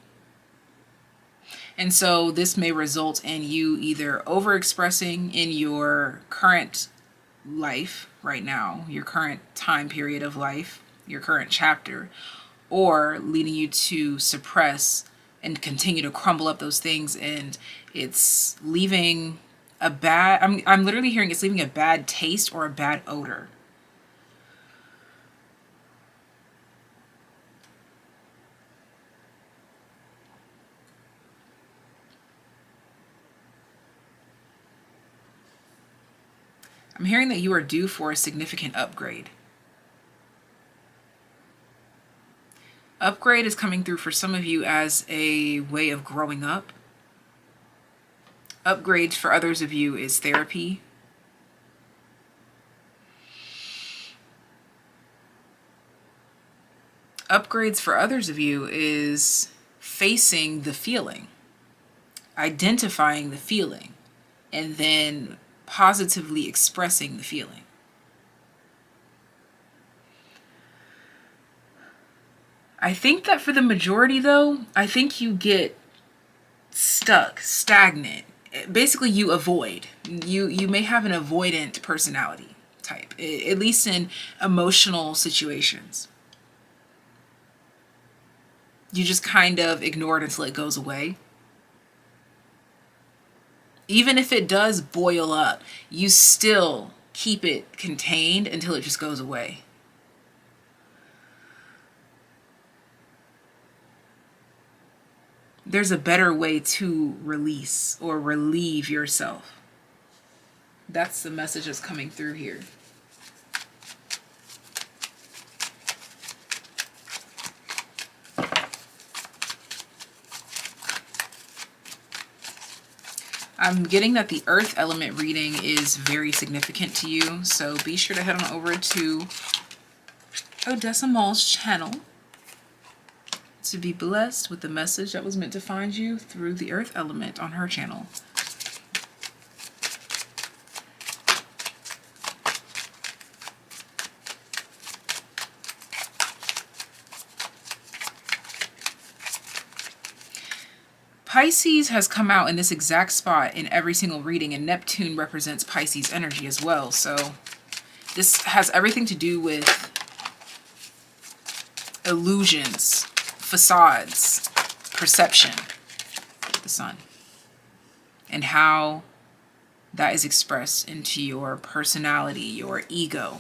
And so this may result in you either overexpressing in your current life right now, your current time period of life, your current chapter, or leading you to suppress and continue to crumble up those things, and it's leaving a bad, I'm literally hearing it's leaving a bad taste or a bad odor. I'm hearing that you are due for a significant upgrade. Upgrade is coming through for some of you as a way of growing up. Upgrades for others of you is therapy. Upgrades for others of you is facing the feeling, identifying the feeling, and then positively expressing the feeling. I think that for the majority though, I think you get stuck, stagnant. Basically you avoid. You may have an avoidant personality type, at least in emotional situations. You just kind of ignore it until it goes away. Even if it does boil up, you still keep it contained until it just goes away. There's a better way to release or relieve yourself. That's the message that's coming through here. I'm getting that the earth element reading is very significant to you, so be sure to head on over to Odessamoll's channel to be blessed with the message that was meant to find you through the earth element on her channel. Pisces has come out in this exact spot in every single reading, and Neptune represents Pisces energy as well. So this has everything to do with illusions, facades, perception, the sun, and how that is expressed into your personality, your ego.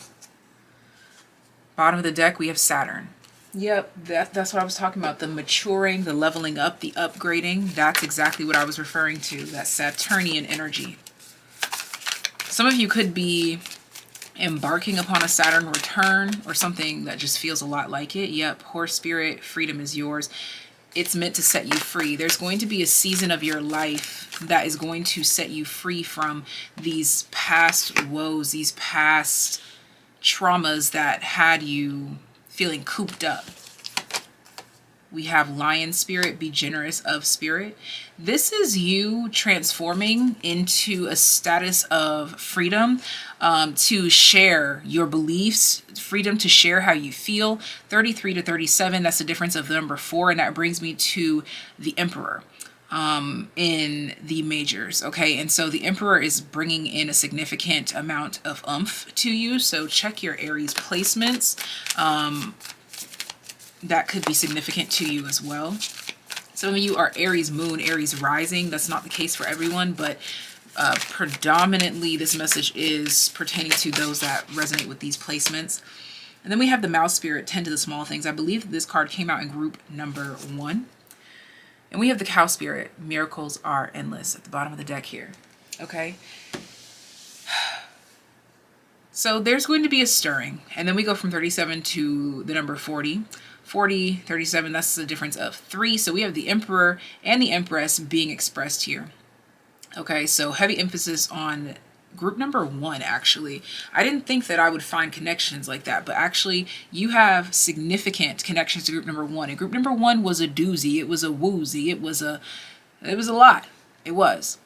Bottom of the deck, we have Saturn. Yep, that's what I was talking about. The maturing, the leveling up, the upgrading. That's exactly what I was referring to, that Saturnian energy. Some of you could be embarking upon a Saturn return or something that just feels a lot like it. Yep, horse spirit, freedom is yours. It's meant to set you free. There's going to be a season of your life that is going to set you free from these past woes, these past traumas that had you feeling cooped up. We have lion spirit, be generous of spirit. This is you transforming into a status of freedom to share your beliefs, freedom to share how you feel. 33 to 37, that's the difference of the number 4, and that brings me to the Emperor in the majors. Okay, and so the Emperor is bringing in a significant amount of oomph to you, so check your Aries placements. That could be significant to you as well. Some of you are Aries moon, Aries rising. That's not the case for everyone, but predominantly this message is pertaining to those that resonate with these placements. And then we have the Mouse Spirit, tend to the small things. I believe this card came out in group number 1. And we have the Cow Spirit, miracles are endless, at the bottom of the deck here. Okay. So there's going to be a stirring. And then we go from 37 to the number 40. 40, 37, that's the difference of 3. So we have the Emperor and the Empress being expressed here. Okay, so heavy emphasis on group number 1, actually. I didn't think that I would find connections like that, but actually you have significant connections to group number 1. And group number 1 was a doozy. It was a woozy. It was a lot. It was.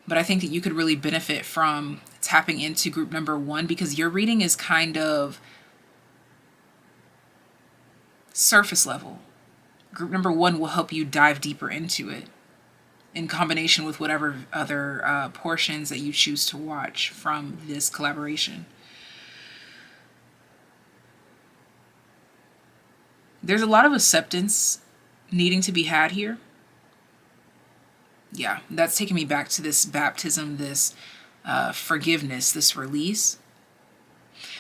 But I think that you could really benefit from tapping into group number 1, because your reading is kind of surface level. Group number 1 will help you dive deeper into it, in combination with whatever other portions that you choose to watch from this collaboration. There's a lot of acceptance needing to be had here. Yeah, that's taking me back to this baptism, this forgiveness, this release.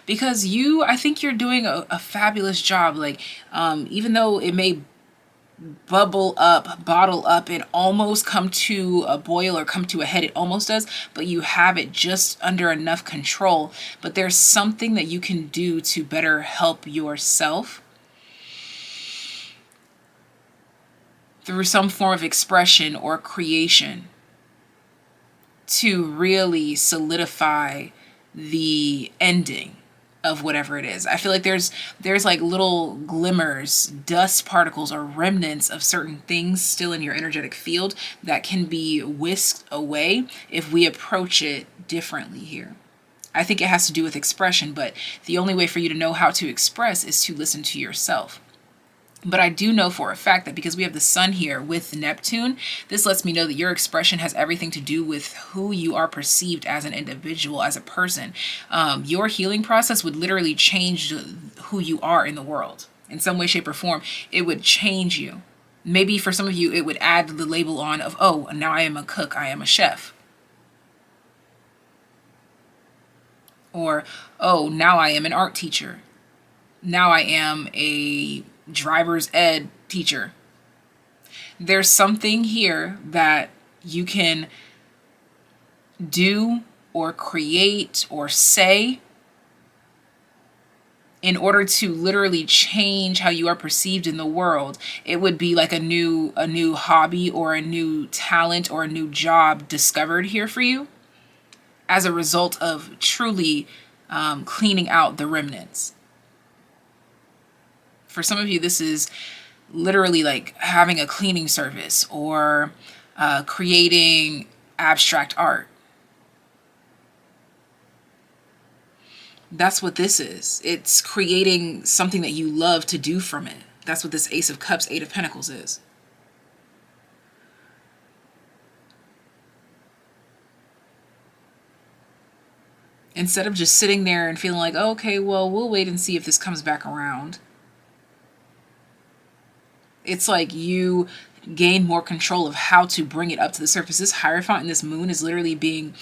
Because I think you're doing a fabulous job. Like, even though it may bubble up, bottle up, and almost come to a boil or come to a head, it almost does, but you have it just under enough control. But there's something that you can do to better help yourself through some form of expression or creation to really solidify the ending of whatever it is. I feel like there's like little glimmers, dust particles, or remnants of certain things still in your energetic field that can be whisked away if we approach it differently here. I think it has to do with expression, but the only way for you to know how to express is to listen to yourself. But I do know for a fact that because we have the sun here with Neptune, this lets me know that your expression has everything to do with who you are perceived as an individual, as a person. Your healing process would literally change who you are in the world. In some way, shape, or form, it would change you. Maybe for some of you, it would add the label on of, oh, now I am a cook, I am a chef. Or, oh, now I am an art teacher. Now I am a driver's ed teacher. There's something here that you can do or create or say in order to literally change how you are perceived in the world. It would be like a new hobby or a new talent or a new job discovered here for you as a result of truly cleaning out the remnants. For some of you, this is literally like having a cleaning service or creating abstract art. That's what this is. It's creating something that you love to do from it. That's what this Ace of Cups, Eight of Pentacles is. Instead of just sitting there and feeling like, oh, okay, well, we'll wait and see if this comes back around. It's like you gain more control of how to bring it up to the surface. This Hierophant and this moon is literally being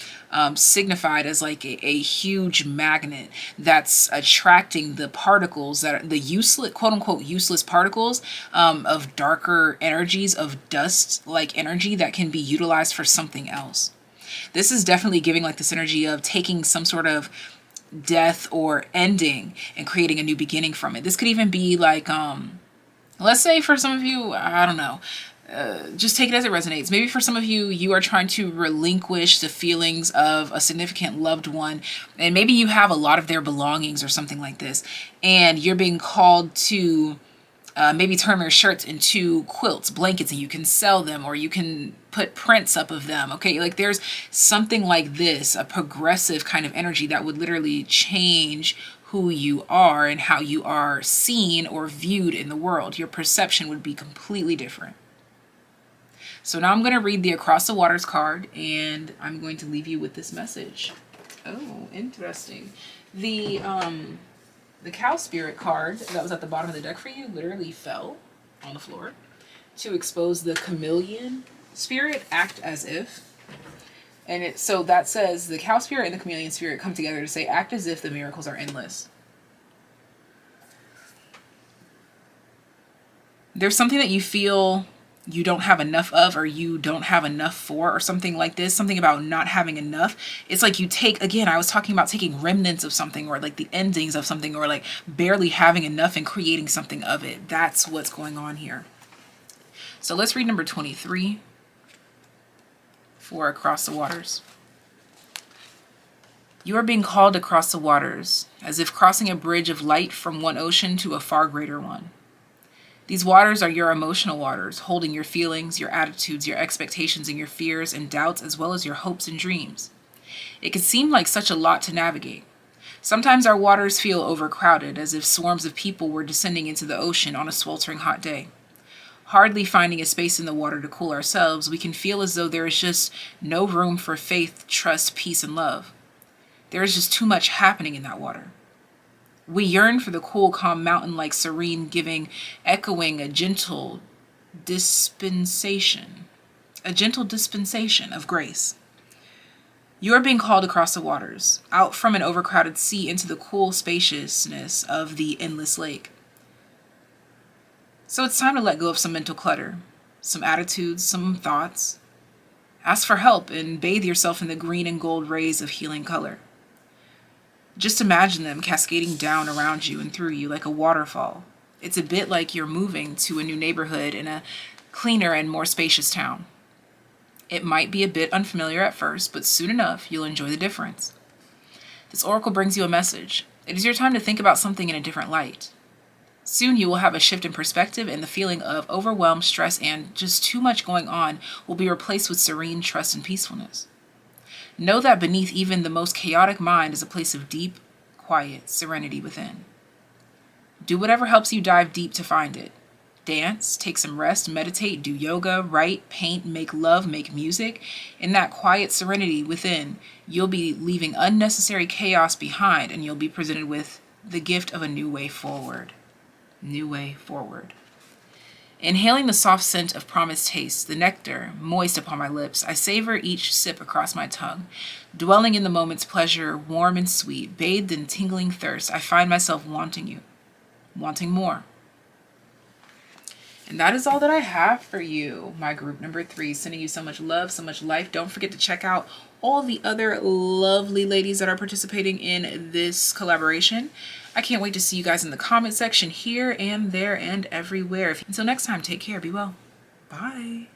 signified as like a huge magnet that's attracting the particles that are the useless, quote unquote, useless particles of darker energies, of dust-like energy that can be utilized for something else. This is definitely giving like this energy of taking some sort of death or ending and creating a new beginning from it. This could even be like, let's say for some of you, I don't know, just take it as it resonates. Maybe for some of you, you are trying to relinquish the feelings of a significant loved one, and maybe you have a lot of their belongings or something like this, and you're being called to maybe turn their shirts into quilts, blankets, and you can sell them, or you can put prints up of them. Okay, like there's something like this, a progressive kind of energy that would literally change who you are and how you are seen or viewed in the world. Your perception would be completely different. So now I'm going to read the Across the Waters card, and I'm going to leave you with this message. Oh, interesting. The Cow Spirit card that was at the bottom of the deck for you literally fell on the floor. To expose the Chameleon Spirit, act as if. And so that says the Cow Spirit and the Chameleon Spirit come together to say, act as if the miracles are endless. There's something that you feel you don't have enough of, or you don't have enough for, or something like this, something about not having enough. It's like you take, again, I was talking about taking remnants of something, or like the endings of something, or like barely having enough and creating something of it. That's what's going on here. So let's read number 23 for Across the Waters. You are being called across the waters, as if crossing a bridge of light from one ocean to a far greater one. These waters are your emotional waters, holding your feelings, your attitudes, your expectations, and your fears and doubts, as well as your hopes and dreams. It can seem like such a lot to navigate. Sometimes our waters feel overcrowded, as if swarms of people were descending into the ocean on a sweltering hot day. Hardly finding a space in the water to cool ourselves, we can feel as though there is just no room for faith, trust, peace, and love. There is just too much happening in that water. We yearn for the cool, calm, mountain-like serene, echoing a gentle dispensation of grace. You are being called across the waters, out from an overcrowded sea into the cool spaciousness of the endless lake. So it's time to let go of some mental clutter, some attitudes, some thoughts. Ask for help and bathe yourself in the green and gold rays of healing color. Just imagine them cascading down around you and through you like a waterfall. It's a bit like you're moving to a new neighborhood in a cleaner and more spacious town. It might be a bit unfamiliar at first, but soon enough, you'll enjoy the difference. This oracle brings you a message. It is your time to think about something in a different light. Soon you will have a shift in perspective, and the feeling of overwhelm, stress, and just too much going on will be replaced with serene trust and peacefulness. Know that beneath even the most chaotic mind is a place of deep, quiet serenity within. Do whatever helps you dive deep to find it. Dance, take some rest, meditate, do yoga, write, paint, make love, make music. In that quiet serenity within, you'll be leaving unnecessary chaos behind, and you'll be presented with the gift of a new way forward. New way forward. Inhaling the soft scent of promised taste, the nectar moist upon my lips, I savor each sip across my tongue. Dwelling in the moment's pleasure, warm and sweet, bathed in tingling thirst, I find myself wanting you, wanting more. And that is all that I have for you, my group number 3. Sending you so much love, so much life. Don't forget to check out all the other lovely ladies that are participating in this collaboration. I can't wait to see you guys in the comment section here and there and everywhere. Until next time, take care. Be well. Bye.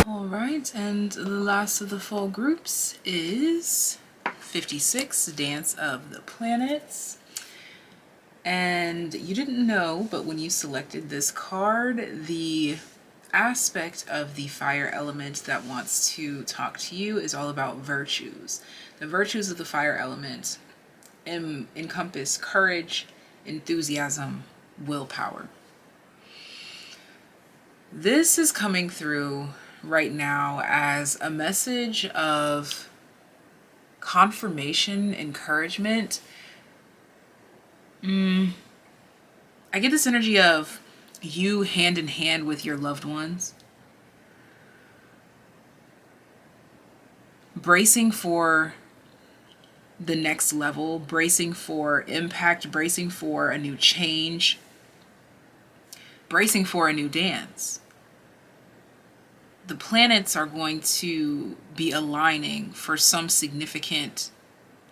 All right, and the last of the full groups is 56, Dance of the Planets. And you didn't know, but when you selected this card, the aspect of the fire element that wants to talk to you is all about virtues. The virtues of the fire element encompass courage, enthusiasm, willpower. This is coming through right now as a message of confirmation, encouragement. I get this energy of you hand in hand with your loved ones, bracing for the next level, bracing for impact, bracing for a new change, bracing for a new dance. The planets are going to be aligning for some significant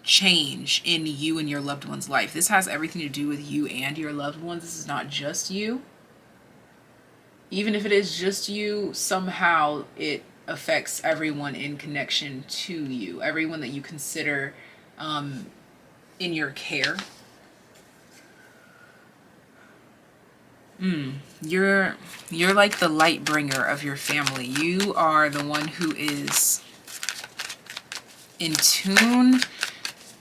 change in you and your loved one's life. This has everything to do with you and your loved ones. This is not just you. Even if it is just you, somehow it affects everyone in connection to you, everyone that you consider in your care. You're like the light bringer of your family. You are the one who is in tune,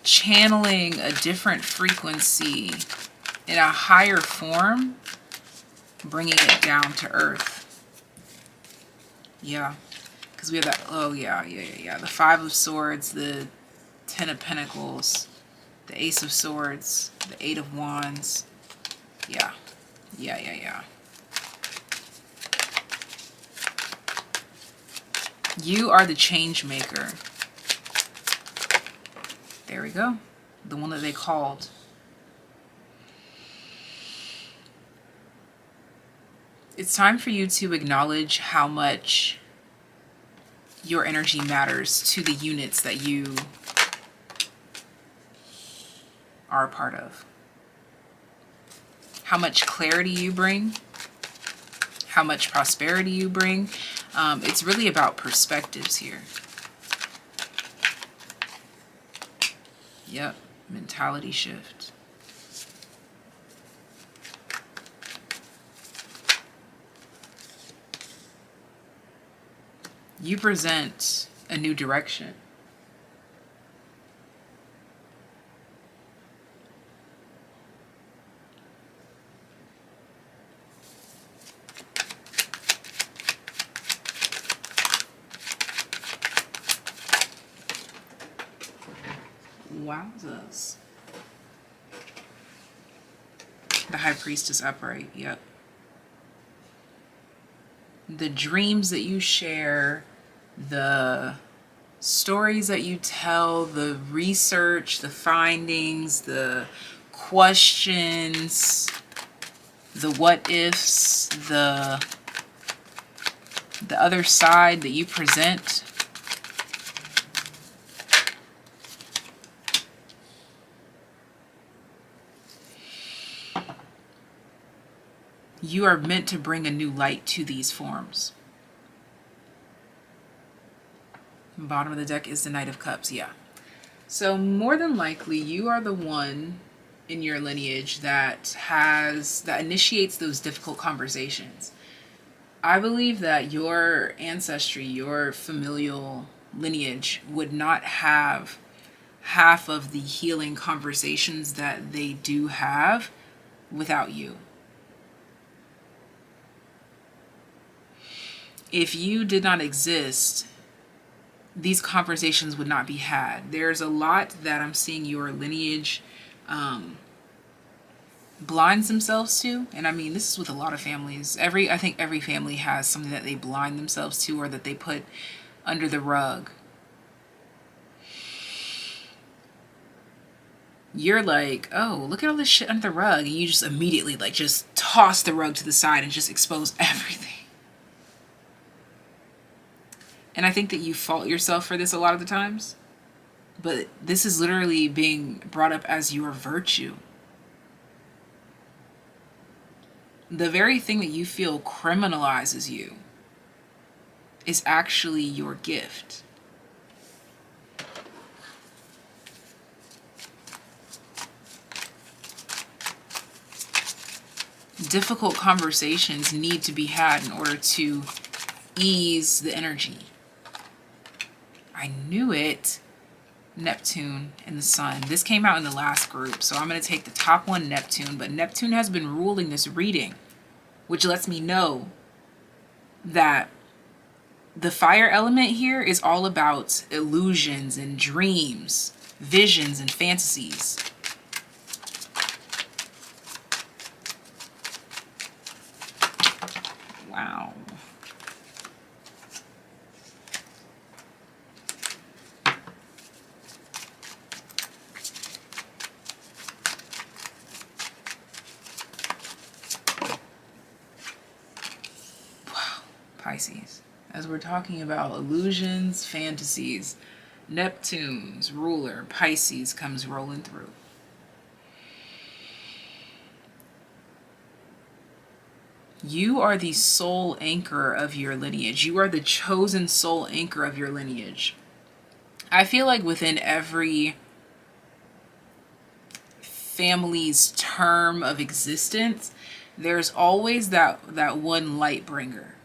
channeling a different frequency in a higher form, bringing it down to earth. Yeah, because we have that, oh yeah, the 5 of Swords, the 10 of Pentacles, the Ace of Swords, the 8 of Wands. Yeah. You are the change maker. There we go. The one that they called. It's time for you to acknowledge how much your energy matters to the units that you are a part of. How much clarity you bring. how much prosperity you bring. It's really about perspectives here. Yep, mentality shift. You present a new direction. Wowzers. The High Priestess upright, yep. The dreams that you share, the stories that you tell, the research, the findings, the questions, the what ifs, the other side that you present. You are meant to bring a new light to these forms. Bottom of the deck is the Knight of Cups, yeah. So more than likely, you are the one in your lineage that initiates those difficult conversations. I believe that your ancestry, your familial lineage would not have half of the healing conversations that they do have without you. If you did not exist, these conversations would not be had. There's a lot that I'm seeing your lineage blinds themselves to. And I mean, this is with a lot of families. I think every family has something that they blind themselves to or that they put under the rug. You're like, oh, look at all this shit under the rug. And you just immediately like just toss the rug to the side and just expose everything. And I think that you fault yourself for this a lot of the times. But this is literally being brought up as your virtue. The very thing that you feel criminalizes you is actually your gift. Difficult conversations need to be had in order to ease the energy. I knew it. Neptune and the Sun. This came out in the last group, so I'm going to take the top one, Neptune. But Neptune has been ruling this reading, which lets me know that the fire element here is all about illusions and dreams, visions and fantasies. Wow. Pisces. As we're talking about illusions, fantasies, Neptune's ruler, Pisces, comes rolling through. You are the sole anchor of your lineage. You are the chosen sole anchor of your lineage. I feel like within every family's term of existence, there's always that one light bringer.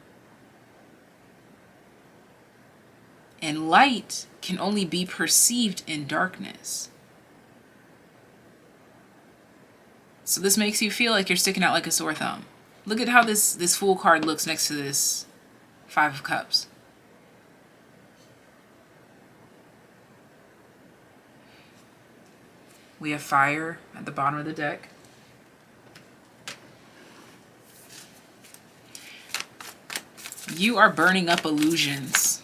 And light can only be perceived in darkness. So this makes you feel like you're sticking out like a sore thumb. Look at how this Fool card looks next to this Five of Cups. We have fire at the bottom of the deck. You are burning up illusions.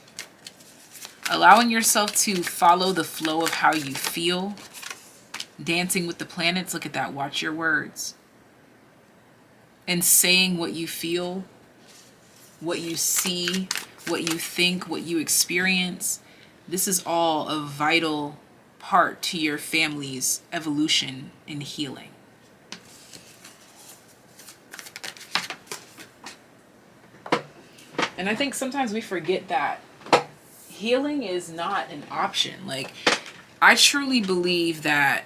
Allowing yourself to follow the flow of how you feel. Dancing with the planets. Look at that. Watch your words. And saying what you feel, what you see, what you think, what you experience. This is all a vital part to your family's evolution and healing. And I think sometimes we forget that healing is not an option. Like, I truly believe that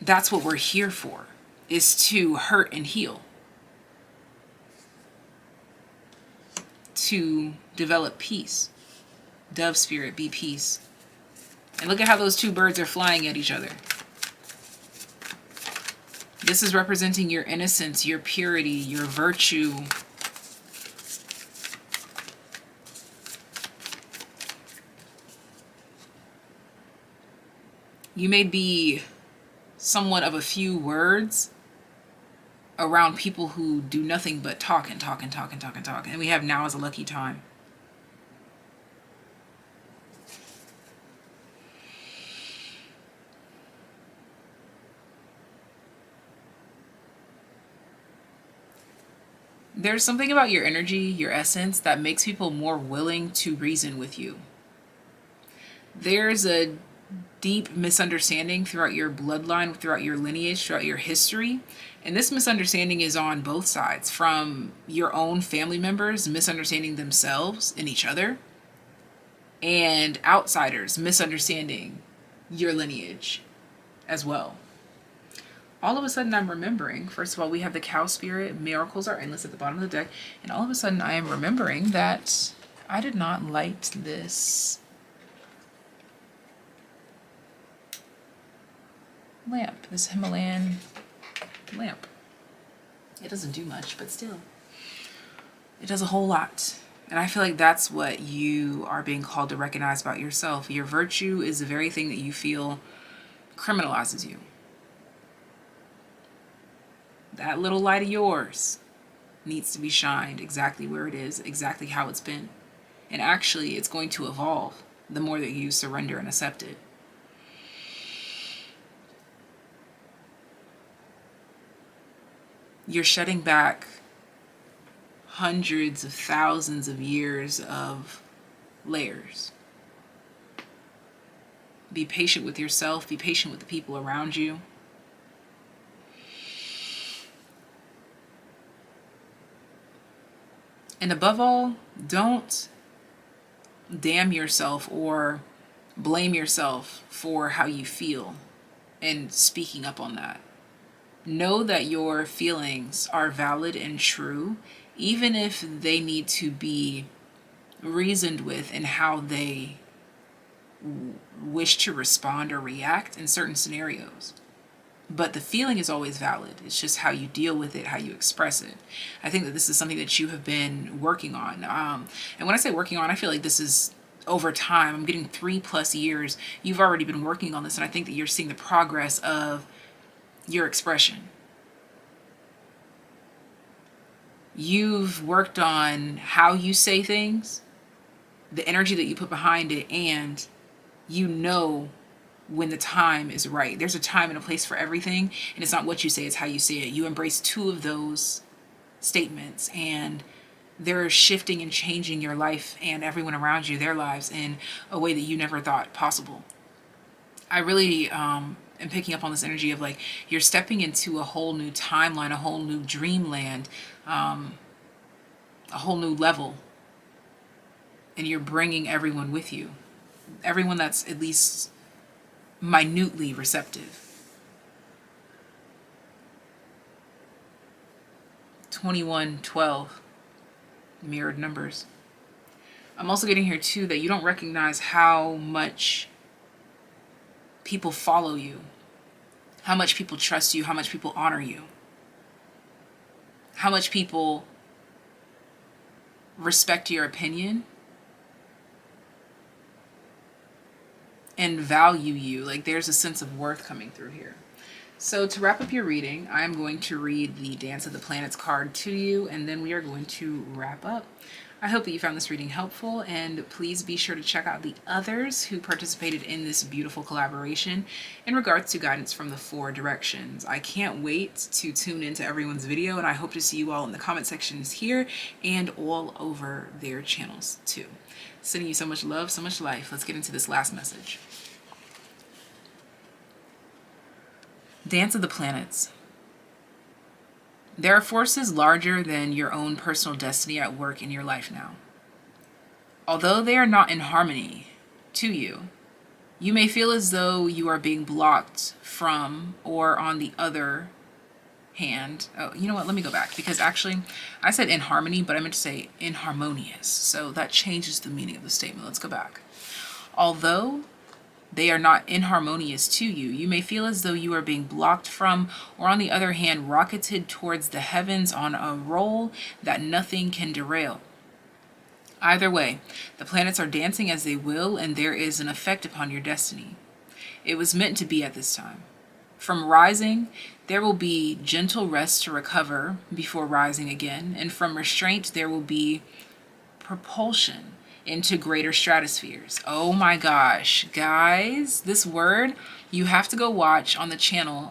that's what we're here for, is to hurt and heal, to develop peace. Dove spirit, be peace. And look at how those two birds are flying at each other. This is representing your innocence, your purity, your virtue. You may be somewhat of a few words around people who do nothing but talk and talk and talk and talk and talk. And we have now as a lucky time. There's something about your energy, your essence, that makes people more willing to reason with you. There's a deep misunderstanding throughout your bloodline, throughout your lineage, throughout your history. And this misunderstanding is on both sides, from your own family members misunderstanding themselves and each other, and outsiders misunderstanding your lineage as well. All of a sudden I'm remembering, first of all, we have the cow spirit, miracles are endless at the bottom of the deck, and all of a sudden I am remembering that I did not light this lamp, this Himalayan lamp. It doesn't do much, but still, it does a whole lot. And I feel like that's what you are being called to recognize about yourself. Your virtue is the very thing that you feel criminalizes you. That little light of yours needs to be shined exactly where it is, exactly how it's been. And actually, it's going to evolve the more that you surrender and accept it. You're shedding back hundreds of thousands of years of layers. Be patient with yourself. Be patient with the people around you. And above all, don't damn yourself or blame yourself for how you feel and speaking up on that. Know that your feelings are valid and true, even if they need to be reasoned with in how they wish to respond or react in certain scenarios. But the feeling is always valid. It's just how you deal with it, how you express it. I think that this is something that you have been working on. And when I say working on, I feel like this is over time. I'm getting 3+ years. You've already been working on this, and I think that you're seeing the progress of your expression. You've worked on how you say things, the energy that you put behind it, and you know when the time is right. There's a time and a place for everything, and it's not what you say, it's how you say it. You embrace 2 of those statements, and they're shifting and changing your life and everyone around you, their lives, in a way that you never thought possible. I really am picking up on this energy of like you're stepping into a whole new timeline, a whole new dreamland, a whole new level, and you're bringing everyone with you, everyone that's at least minutely receptive. 2112 mirrored numbers. I'm also getting here too that you don't recognize how much people follow you, how much people trust you, how much people honor you, how much people respect your opinion and value you. Like there's a sense of worth coming through here. So to wrap up your reading, I'm going to read the Dance of the Planets card to you, and then we are going to wrap up. I hope that you found this reading helpful, and please be sure to check out the others who participated in this beautiful collaboration in regards to guidance from the 4 directions. I can't wait to tune into everyone's video, and I hope to see you all in the comment sections here and all over their channels too. Sending you so much love, so much life. Let's get into this last message. Dance of the Planets. There are forces larger than your own personal destiny at work in your life now. Although they are not in harmony to you, you may feel as though you are being blocked from, or on the other hand, oh, you know what, let me go back, because actually I said in harmony, but I meant to say inharmonious. So that changes the meaning of the statement. Let's go back. Although they are not inharmonious to you, you may feel as though you are being blocked from, or on the other hand, rocketed towards the heavens on a roll that nothing can derail. Either way, the planets are dancing as they will, and there is an effect upon your destiny. It was meant to be at this time. From rising, there will be gentle rest to recover before rising again, and from restraint, there will be propulsion into greater stratospheres. Oh my gosh, guys, this word, you have to go watch on the channel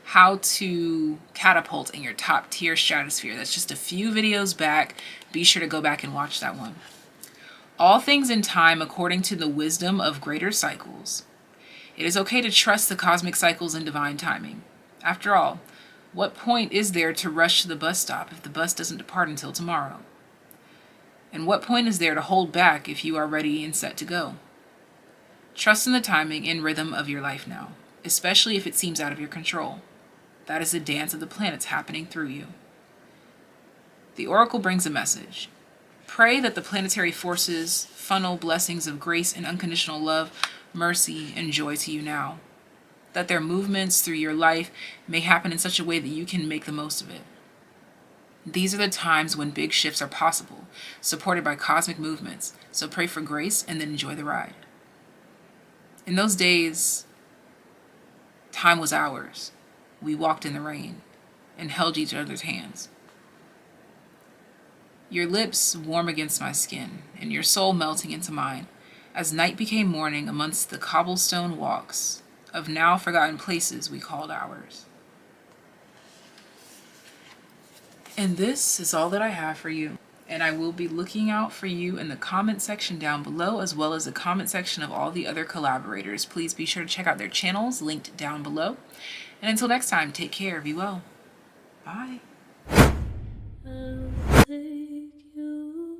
how to catapult in your top tier stratosphere. That's just a few videos back. Be sure to go back and watch that one. All things in time according to the wisdom of greater cycles. It is okay to trust the cosmic cycles and divine timing. After all, what point is there to rush to the bus stop if the bus doesn't depart until tomorrow? And what point is there to hold back if you are ready and set to go? Trust in the timing and rhythm of your life now, especially if it seems out of your control. That is the dance of the planets happening through you. The oracle brings a message. Pray that the planetary forces funnel blessings of grace and unconditional love, mercy, and joy to you now. That their movements through your life may happen in such a way that you can make the most of it. These are the times when big shifts are possible, supported by cosmic movements, so pray for grace and then enjoy the ride. In those days, time was ours. We walked in the rain and held each other's hands. Your lips warm against my skin, and your soul melting into mine, as night became morning amongst the cobblestone walks of now forgotten places we called ours. And this is all that I have for you. And I will be looking out for you in the comment section down below, as well as the comment section of all the other collaborators. Please be sure to check out their channels linked down below. And until next time, take care, be well. Bye. I'll take you.